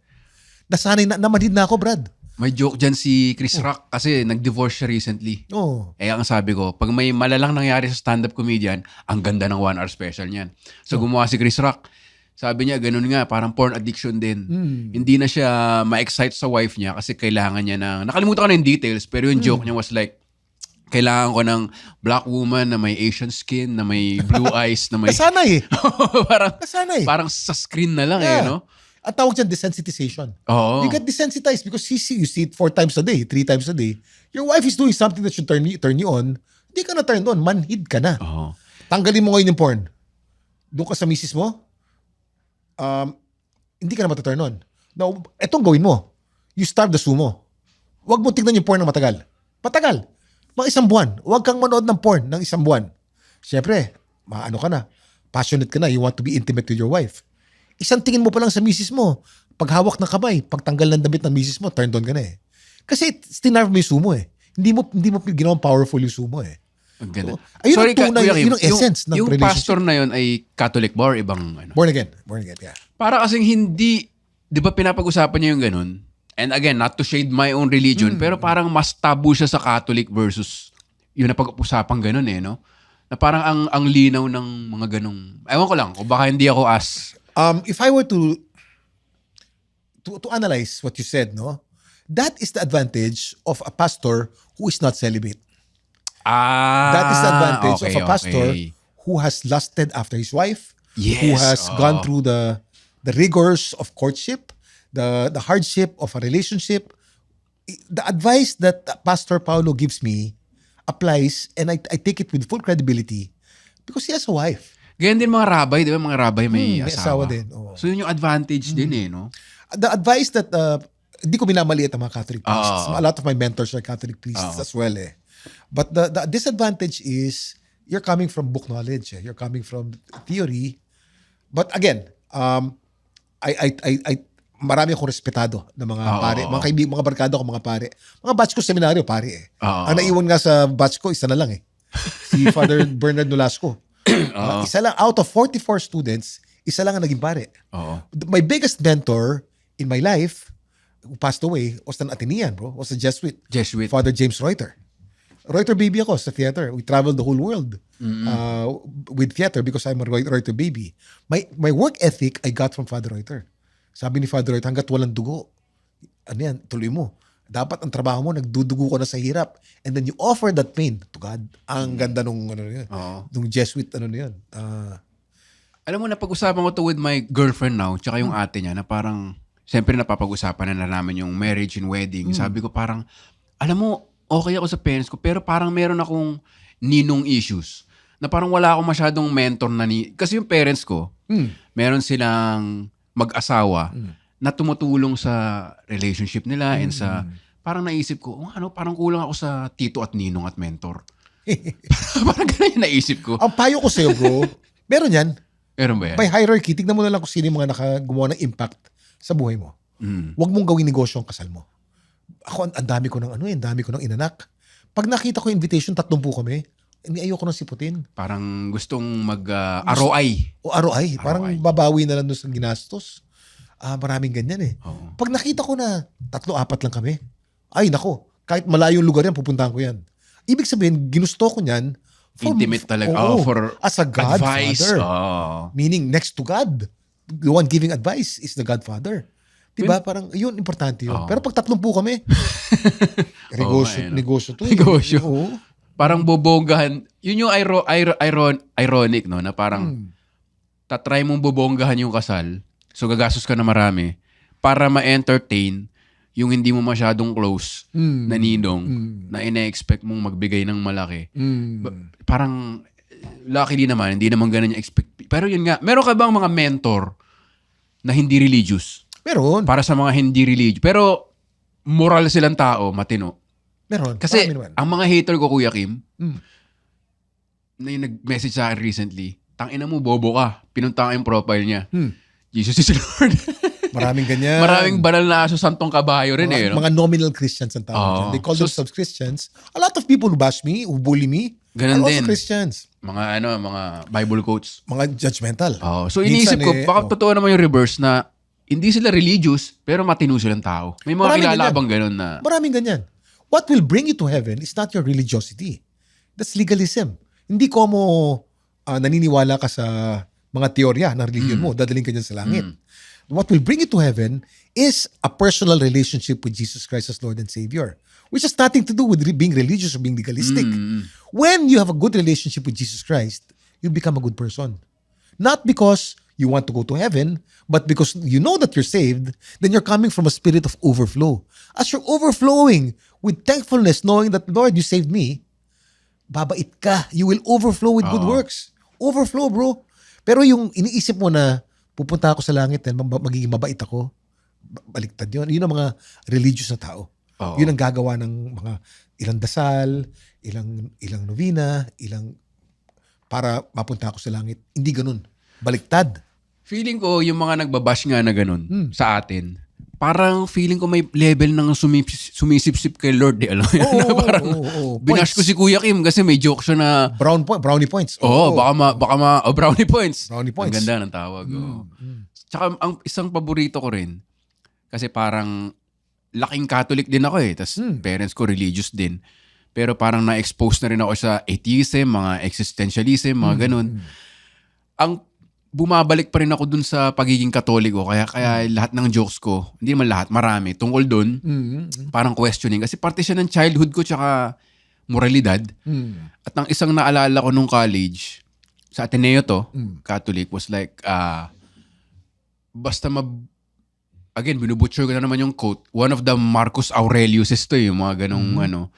[SPEAKER 2] Nasanay namanhid na ako, Brad.
[SPEAKER 3] May joke dyan si Chris Rock kasi nag-divorce siya recently.
[SPEAKER 2] Oh.
[SPEAKER 3] Ang sabi ko, pag may malalang nangyari sa stand-up comedian, ang ganda ng 1 hour special niyan. So gumawa si Chris Rock. Sabi niya, ganun nga, parang porn addiction din. Hindi na siya ma-excite sa wife niya kasi kailangan niya na, nakalimutan ko na yung details, pero yung joke niya was like, kailangan ko ng black woman na may Asian skin, na may blue eyes, na may...
[SPEAKER 2] Nasanay eh.
[SPEAKER 3] parang,
[SPEAKER 2] Nasanay.
[SPEAKER 3] parang sa screen na lang eh, no?
[SPEAKER 2] Ang tawag dyan, desensitization.
[SPEAKER 3] Oo.
[SPEAKER 2] You get desensitized because you see it 4 times a day, 3 times a day. Your wife is doing something that should turn you on. Hindi ka na turned on. Manhid ka na.
[SPEAKER 3] Oo.
[SPEAKER 2] Tanggalin mo ngayon yung porn. Doon ka sa misis mo, hindi ka na mataturn on. Now, etong gawin mo. You starve the sumo. Huwag mo tignan yung porn ng matagal. Matagal. Mga 1 buwan. Huwag kang manood ng porn ng 1 buwan. Siyempre, maano ka na. Passionate ka na. You want to be intimate with your wife. Isang tingin mo pa lang sa misis mo, paghawak ng kamay, pagtanggal ng damit ng misis mo, turned on ka na eh. Kasi tinarve mo yung sumo eh. Hindi mo ginawang powerful yung sumo eh.
[SPEAKER 3] Ang ganda.
[SPEAKER 2] So, ayun ang tunay,
[SPEAKER 3] Kuya Kim,
[SPEAKER 2] yun ang essence ng
[SPEAKER 3] yung
[SPEAKER 2] relationship.
[SPEAKER 3] pastor na yun ay Catholic ba or ibang ano?
[SPEAKER 2] Born again, yeah.
[SPEAKER 3] Para kasing hindi, di ba pinapag-usapan niya yung ganun? And again, not to shade my own religion, pero parang mas tabu siya sa Catholic versus yung napag-usapan ganun eh, no? Na parang ang linaw ng mga ganung, ewan ko lang, o baka hindi ako as...
[SPEAKER 2] If I were to analyze what you said, no, that is the advantage of a pastor who is not celibate. That is the advantage of a pastor who has lusted after his wife, who has gone through the rigors of courtship, the hardship of a relationship, the advice that Pastor Paulo gives me applies, and I take it with full credibility because he has a wife.
[SPEAKER 3] Ganyan din mga rabay, di ba? Mga rabay may
[SPEAKER 2] May
[SPEAKER 3] asawa.
[SPEAKER 2] asawa din, oo.
[SPEAKER 3] So yun yung advantage din eh, no?
[SPEAKER 2] The advice that hindi ko minamaliit ang mga Catholic priests.
[SPEAKER 3] Oo.
[SPEAKER 2] A lot of my mentors are Catholic priests as well eh. But the disadvantage is you're coming from book knowledge. You're coming from theory. But again, I marami akong respetado ng mga pare, mga kaibigan, mga barkada ko, mga pare. Mga batch ko seminaryo, pare eh. Ang naiwan nga sa batch ko, isa na lang eh. Si Father Bernard Nolasco. Isa lang, out of 44 students, isa lang ang naging pare. My biggest mentor in my life, who passed away, was an Atenean, bro. Was a Jesuit. Father James Reuter. Reuter baby ako sa theater. We traveled the whole world with theater because I'm a Reuter baby. My work ethic, I got from Father Reuter. Sabi ni Father Reuter, hanggat walang dugo, ano yan, tuloy mo. Dapat ang trabaho mo, nagdudugo ko na sa hirap. And then you offer that pain to God. Ang ganda nung, nung Jesuit, yun.
[SPEAKER 3] Alam mo, napag-usapan ko to with my girlfriend now, tsaka yung ate niya, na parang, siyempre napapag-usapan na namin yung marriage and wedding. Sabi ko parang, alam mo, okay ako sa parents ko, pero parang meron akong ninong issues. Na parang wala akong masyadong mentor na kasi yung parents ko, meron silang mag-asawa na tumutulong sa relationship nila and sa, parang naisip ko, parang kulang ako sa tito at ninong at mentor. Parang ganun yung naisip ko.
[SPEAKER 2] Ang payo ko sa'yo, bro, meron yan.
[SPEAKER 3] Meron ba yan?
[SPEAKER 2] By hierarchy, tignan mo na lang kung sino yung mga gumawa ng impact sa buhay mo. Huwag mong gawing negosyo ang kasal mo. Ako, ang dami ko ng ang dami ko ng inanak. Pag nakita ko invitation, 30 kami, ayoko nang siputin.
[SPEAKER 3] Parang gustong ROI.
[SPEAKER 2] O ROI. Parang babawi na lang doon sa ginastos. Maraming ganyan eh. Pag nakita ko na 3-4 lang kami, ay nako, kahit malayong lugar yan, pupuntahan ko yan. Ibig sabihin, ginusto ko niyan.
[SPEAKER 3] Intimate talaga. For
[SPEAKER 2] as a
[SPEAKER 3] advice.
[SPEAKER 2] Godfather. Meaning next to God. The one giving advice is the Godfather. Diba? Parang yun, importante yun. Pero pag 30 kami, negosyo to.
[SPEAKER 3] Negosyo. Parang bobonggahan. Yun yung ironic, no? Na parang tatry mong bobonggahan yung kasal. So gagastos ka na marami para ma-entertain yung hindi mo masyadong close na ninong na ina-expect mong magbigay ng malaki. Parang luckily naman, hindi naman ganun yung expect. Pero yun nga, meron ka bang mga mentor na hindi religious?
[SPEAKER 2] Meron.
[SPEAKER 3] Para sa mga hindi religious. Pero moral silang tao, matino.
[SPEAKER 2] Meron.
[SPEAKER 3] Kasi ang mga hater ko, Kuya Kim, na yung nag-message sa akin recently, tangina mo, bobo ka. Pinunta ka yung profile niya. Jesus is Lord.
[SPEAKER 2] Maraming ganyan.
[SPEAKER 3] Maraming banal na aso, santong kabayo rin no?
[SPEAKER 2] Mga nominal Christians ang tawag dyan. They call themselves Christians. A lot of people who bash me, who bully me, are also Christians.
[SPEAKER 3] Mga Bible quotes.
[SPEAKER 2] Mga judgmental.
[SPEAKER 3] So inisip ko, baka totoo naman yung reverse na hindi sila religious, pero matino silang tao. May mga kilala bang ganun na...
[SPEAKER 2] Maraming ganyan. What will bring you to heaven is not your religiosity. That's legalism. Hindi ko mo naniniwala ka sa mga teorya ng religion mo, dadaling ka dyan sa langit. What will bring you to heaven is a personal relationship with Jesus Christ as Lord and Savior, which has nothing to do with being religious or being legalistic. When you have a good relationship with Jesus Christ, you become a good person. Not because you want to go to heaven, but because you know that you're saved, then you're coming from a spirit of overflow. As you're overflowing with thankfulness, knowing that, Lord, you saved me, babait ka. You will overflow with good works. Overflow, bro. Pero yung iniisip mo na, pupunta ako sa langit and magiging mabait ako, baliktad yun. Yun ang mga religious na tao. Yun ang gagawa ng mga ilang dasal, ilang novena, para mapunta ako sa langit. Hindi ganun. Baliktad.
[SPEAKER 3] Feeling ko, yung mga nagbabash nga na ganun sa atin, parang feeling ko may level ng sumisip-sip kay Lord. Alam mo parang binash ko si Kuya Kim kasi may joke siya na
[SPEAKER 2] brownie points.
[SPEAKER 3] Brownie points.
[SPEAKER 2] Brownie points.
[SPEAKER 3] Ang ganda ng tawag. Tsaka ang isang paborito ko rin, kasi parang laking Catholic din ako eh. Tapos parents ko religious din. Pero parang na-expose na rin ako sa atheism, mga existentialism, mga ganun. Ang bumabalik pa rin ako dun sa pagiging Katoliko. Kaya lahat ng jokes ko, hindi naman lahat, marami, tungkol dun, parang questioning. Kasi parte siya ng childhood ko tsaka moralidad. At ang isang naalala ko nung college, sa Ateneo to, Catholic, was like, basta again, binubutcher ko na naman yung quote. One of the Marcus Aureliuses to yung mga ganong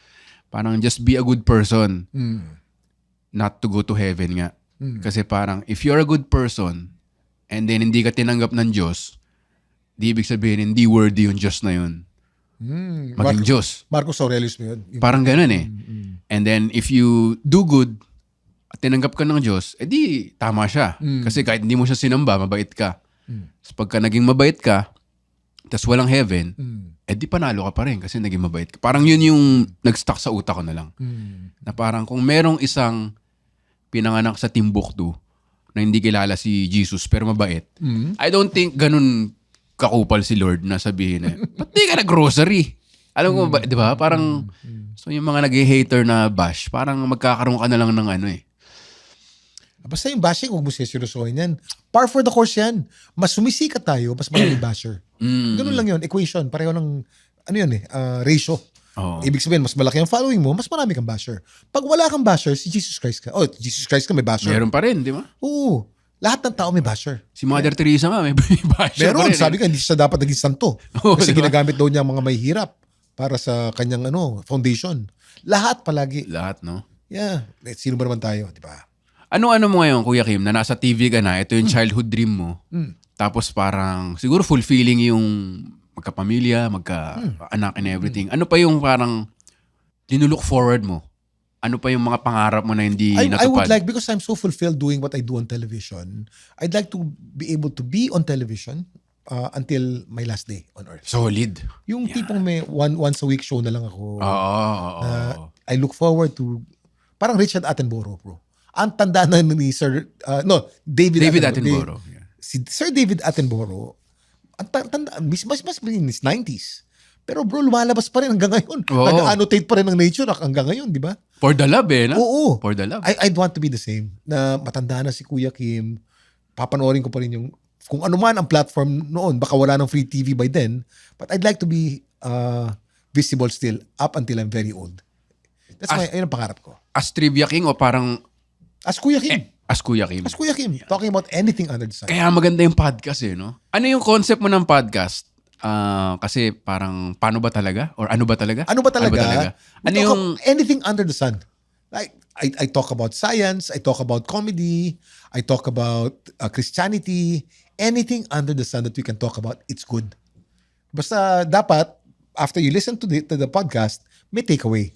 [SPEAKER 3] parang just be a good person. Not to go to heaven nga. Kasi parang if you're a good person and then hindi ka tinanggap ng Diyos, di ibig sabihin hindi worthy yung Diyos na yun. Maging Diyos.
[SPEAKER 2] Marcus Aurelius mo yun.
[SPEAKER 3] Parang ganun eh. And then if you do good at tinanggap ka ng Diyos, edi tama siya. Kasi kahit hindi mo siya sinamba, mabait ka. So pagka naging mabait ka, tas walang heaven, edi panalo ka pa rin kasi naging mabait ka. Parang yun yung nag-stuck sa utak ko na lang. Na parang kung merong isang pinanganak sa Timbuktu na hindi kilala si Jesus pero mabait, I don't think ganun kakupal si Lord na sabihin ba't di ka nag-grocery? Alam mo ba, di ba? Parang, so yung mga nag-hater na bash, parang magkakaroon ka na lang ng
[SPEAKER 2] Basta yung bashing, huwag mo siseryosohin yan. Par for the course yan. Mas sumisikat tayo, mas maraming basher. Ganun lang yun, equation. Pareho ng, ratio.
[SPEAKER 3] Oh.
[SPEAKER 2] Ibig sabihin, mas malaki ang following mo, mas marami kang basher. Pag wala kang basher, si Jesus Christ ka. Oh, Jesus Christ ka may basher.
[SPEAKER 3] Meron pa rin, di ba?
[SPEAKER 2] Oo. Lahat ng tao may basher.
[SPEAKER 3] Si Mother Teresa nga, may basher
[SPEAKER 2] Meron,
[SPEAKER 3] pa rin.
[SPEAKER 2] sabi ka, hindi siya dapat naging santo.
[SPEAKER 3] Oo,
[SPEAKER 2] Kasi
[SPEAKER 3] diba?
[SPEAKER 2] ginagamit daw niya ang mga may hirap para sa kanyang foundation. Lahat palagi.
[SPEAKER 3] Lahat, no?
[SPEAKER 2] Yeah. Sino ba naman tayo, di ba?
[SPEAKER 3] Ano mo ngayon, Kuya Kim, na nasa TV ka na, ito yung childhood dream mo. Tapos parang, siguro fulfilling yung magkapamilya, magka-anak and everything. Ano pa yung parang linulook forward mo? Ano pa yung mga pangarap mo na hindi natupad?
[SPEAKER 2] I would like, because I'm so fulfilled doing what I do on television, I'd like to be able to be on television until my last day on earth.
[SPEAKER 3] Solid.
[SPEAKER 2] Yung tipong may once a week show na lang ako.
[SPEAKER 3] Oo.
[SPEAKER 2] I look forward to, parang Richard Attenborough, bro. Ang tanda na ni David
[SPEAKER 3] Attenborough. Yeah.
[SPEAKER 2] Si Sir David Attenborough, ang tanda, mas in his 90s. Pero bro, lumalabas pa rin hanggang ngayon.
[SPEAKER 3] Oo.
[SPEAKER 2] Nag-annotate pa rin ng Nature hanggang ngayon, di ba?
[SPEAKER 3] For the love no?
[SPEAKER 2] Oo.
[SPEAKER 3] For the love.
[SPEAKER 2] I'd want to be the same. Na matanda na si Kuya Kim, papanoorin ko pa rin yung, kung ano man ang platform noon, baka wala ng free TV by then, but I'd like to be visible still up until I'm very old. That's yun ang pangarap ko.
[SPEAKER 3] As Trivia King o parang
[SPEAKER 2] As Kuya Kim.
[SPEAKER 3] as Kuya Kim?
[SPEAKER 2] As Kuya Kim. Talking about anything under the sun.
[SPEAKER 3] Kaya maganda yung podcast no? Ano yung concept mo ng podcast? Kasi parang paano ba talaga? Or ano ba talaga?
[SPEAKER 2] Ano ba talaga?
[SPEAKER 3] Ano yung
[SPEAKER 2] anything under the sun. Like, I talk about science, I talk about comedy, I talk about Christianity, anything under the sun that we can talk about, it's good. Basta dapat, after you listen to the podcast, may takeaway.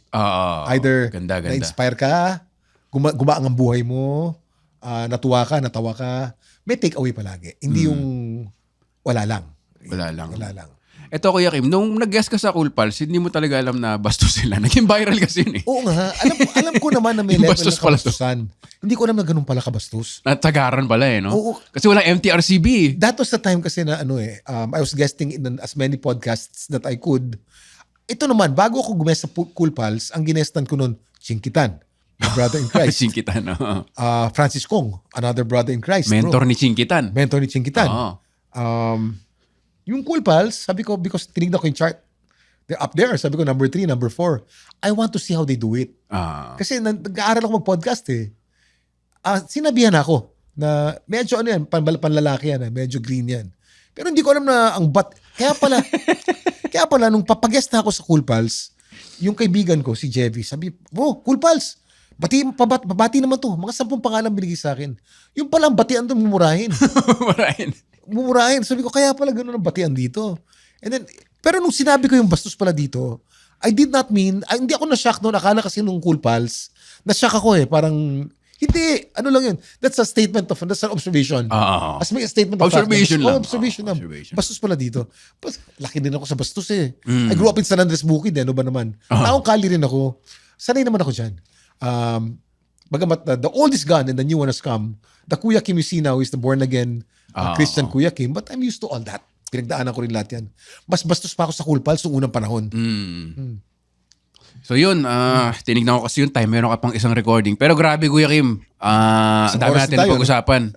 [SPEAKER 2] Either
[SPEAKER 3] ganda.
[SPEAKER 2] na-inspire ka, gumaang ang buhay mo, natuwa ka, natawa ka, may takeaway palagi. Hindi yung wala lang.
[SPEAKER 3] Wala lang. Ito, Kuya Kim, nung nag-guest ka sa Cool Pals, hindi mo talaga alam na bastos sila. Naging viral kasi yun eh.
[SPEAKER 2] Oo nga. Alam ko naman na may
[SPEAKER 3] Yung
[SPEAKER 2] level
[SPEAKER 3] bastos
[SPEAKER 2] ng
[SPEAKER 3] pala
[SPEAKER 2] kabastusan. Hindi ko alam na ganun pala kabastos.
[SPEAKER 3] Natagaran pala no?
[SPEAKER 2] Oo.
[SPEAKER 3] Kasi walang MTRCB.
[SPEAKER 2] That was the time kasi na I was guesting in as many podcasts that I could. Ito naman, bago ako guest sa Cool Pals, ang ginestan ko nun, Chinkitan, my brother in Christ.
[SPEAKER 3] Chinkitan,
[SPEAKER 2] Francis Kong, another brother in Christ.
[SPEAKER 3] Mentor
[SPEAKER 2] bro.
[SPEAKER 3] ni Chinkitan.
[SPEAKER 2] Mentor ni Chinkitan.
[SPEAKER 3] Oo.
[SPEAKER 2] Yung Cool Pals, sabi ko, because tinignan ko yung chart, they're up there. Sabi ko, number 3, number 4. I want to see how they do it. Kasi nag-aaral ako mag-podcast eh. Sinabihan ako na medyo panlalaki yan, medyo green yan. Pero hindi ko alam na ang kaya pala nung papag-guest na ako sa Cool Pals, yung kaibigan ko, si Jevy, sabi, Cool Pals, babati naman to. Mga 10 pangalan binigay sa akin. Yung palang batian to, mumurahin. Sabi ko, kaya pala ganun ang batian dito. And then, pero nung sinabi ko yung bastos pala dito, I did not mean, hindi ako na-shock noon. Akala kasi nung Cool Pals, na-shock ako Parang, hindi, ano lang yun. That's an observation. As may statement of
[SPEAKER 3] observation
[SPEAKER 2] fact.
[SPEAKER 3] lang.
[SPEAKER 2] Observation lang.
[SPEAKER 3] Observation.
[SPEAKER 2] Bastos pala dito. Laki din ako sa bastos I grew up in San Andres Bukid ano ba naman. Taong kali rin ako. Sanay naman ako dyan. Bagamat the old is gone and the new one has come, the Kuya Kim you see now is the born-again Christian Kuya Kim, but I'm used to all that. Pinagdaanan ko rin lahat yan. Mas bastos pa ako sa Cool Pals noong unang panahon.
[SPEAKER 3] So yun, tinignan ko kasi yung time, meron ka pang isang recording. Pero grabe, Kuya Kim, ang dami natin na pag-usapan.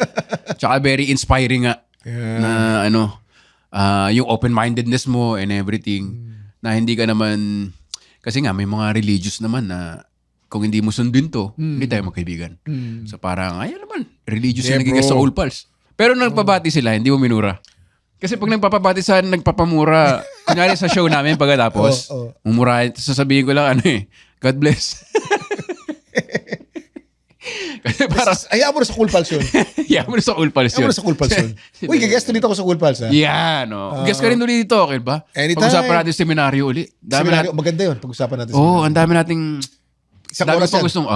[SPEAKER 3] Tsaka very inspiring nga na yung open-mindedness mo and everything. Na hindi ka naman, kasi nga may mga religious naman na kung hindi mo sundin to, hindi tayo magkaibigan. So parang, ayun naman, religious yung naging sa Cool Pals. Pero nang pabati sila, hindi mo minura. Kasi pag nagpapabatisan, nagpapamura, kunyari sa show namin pagkatapos, mumurahin, sasabihin ko lang, God bless. Kasi parang,
[SPEAKER 2] Hayaan mo na sa Cool Pals yun.
[SPEAKER 3] yeah, mo na sa Cool Pals
[SPEAKER 2] Hayaan mo
[SPEAKER 3] yun.
[SPEAKER 2] na sa Cool Pals yun. Uy, gagest ulit ako sa Cool Pals, ha?
[SPEAKER 3] Yeah, no. Guess ka rin ulit dito, okay ba?
[SPEAKER 2] Anytime.
[SPEAKER 3] Pag-usapan natin seminaryo ulit.
[SPEAKER 2] Seminaryo, maganda yun. Pag-usapan natin.
[SPEAKER 3] Oo, ang dami nating...
[SPEAKER 2] Isang
[SPEAKER 3] dami
[SPEAKER 2] oras
[SPEAKER 3] pa
[SPEAKER 2] yan.
[SPEAKER 3] gustong...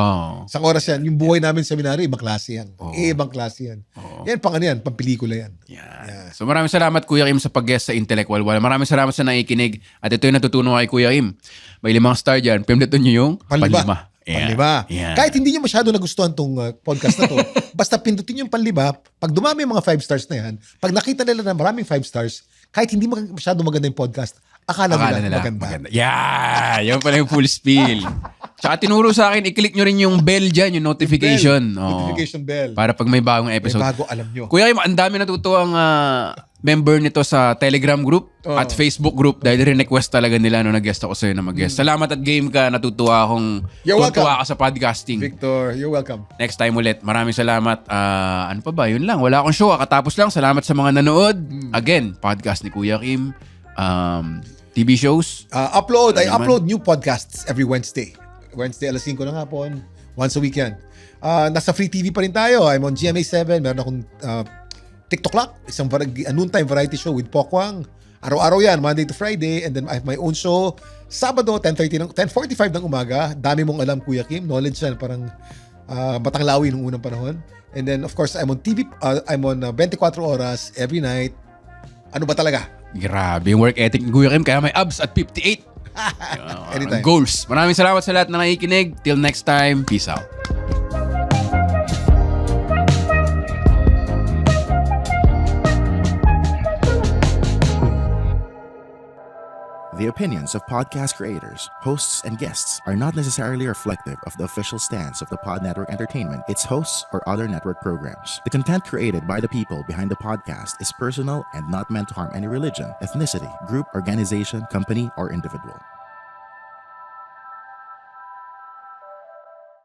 [SPEAKER 2] Isang oras yan. Yung buhay namin sa seminaryo, ibang klase yan.
[SPEAKER 3] Oo.
[SPEAKER 2] Ibang klase yan. Yan, pang ano yan, pang pelikula yan.
[SPEAKER 3] Yeah. So maraming salamat Kuya Kim sa pag-guest sa Intellectual Wall. Maraming salamat sa nakikinig. At ito yung natutunan ko kay Kuya Kim. May 5 star dyan. Pindutin nyo yung panlima.
[SPEAKER 2] Panlima.
[SPEAKER 3] Yeah.
[SPEAKER 2] Kahit hindi nyo masyado nagustuhan tong podcast na to, basta pindutin yung panlima, pag dumami yung mga 5 stars na yan, pag nakita nila na maraming 5 stars, kahit hindi masyado maganda yung podcast, akala nila maganda.
[SPEAKER 3] Yeah! Yan pala yung full spiel. Tsaka tinuro sa akin, i-click nyo rin yung bell dyan, yung notification.
[SPEAKER 2] Notification bell.
[SPEAKER 3] Para pag may bagong episode.
[SPEAKER 2] May bago, alam nyo.
[SPEAKER 3] Kuya Kim, ang dami natutuwang member nito sa Telegram group at Facebook group dahil rin-request talaga nila nung nag-guest ako sa'yo na mag-guest. Salamat at game ka. Natutuwa akong tuwa ka sa podcasting.
[SPEAKER 2] Victor, you're welcome.
[SPEAKER 3] Next time ulit. Maraming salamat. Ano pa ba? Yun lang. Wala akong show. Katapos lang. Salamat sa mga nanood. Again, podcast ni Kuya Kim. TV shows.
[SPEAKER 2] I upload new podcasts every Wednesday. Wednesday, alas 5 ng hapon. Once a week yan. Nasa Free TV pa rin tayo. I'm on GMA7. Meron akong TikTok Clock. Isang noontime variety show with Pokwang. Araw-araw yan, Monday to Friday. And then I have my own show. Sabado, 10:45 ng umaga. Dami mong alam, Kuya Kim. Knowledge yan. Parang Batanglawi nung unang panahon. And then, of course, I'm on TV. I'm on 24 Oras every night. Ano ba talaga?
[SPEAKER 3] Grabe yung work ethic ni Kuya Kim. Kaya may abs at 58.
[SPEAKER 2] Anytime.
[SPEAKER 3] Goals. Maraming salamat sa lahat na nakikinig. Till next time. Peace out.
[SPEAKER 1] The opinions of podcast creators, hosts, and guests are not necessarily reflective of the official stance of the Pod Network Entertainment, its hosts, or other network programs. The content created by the people behind the podcast is personal and not meant to harm any religion, ethnicity, group, organization, company, or individual.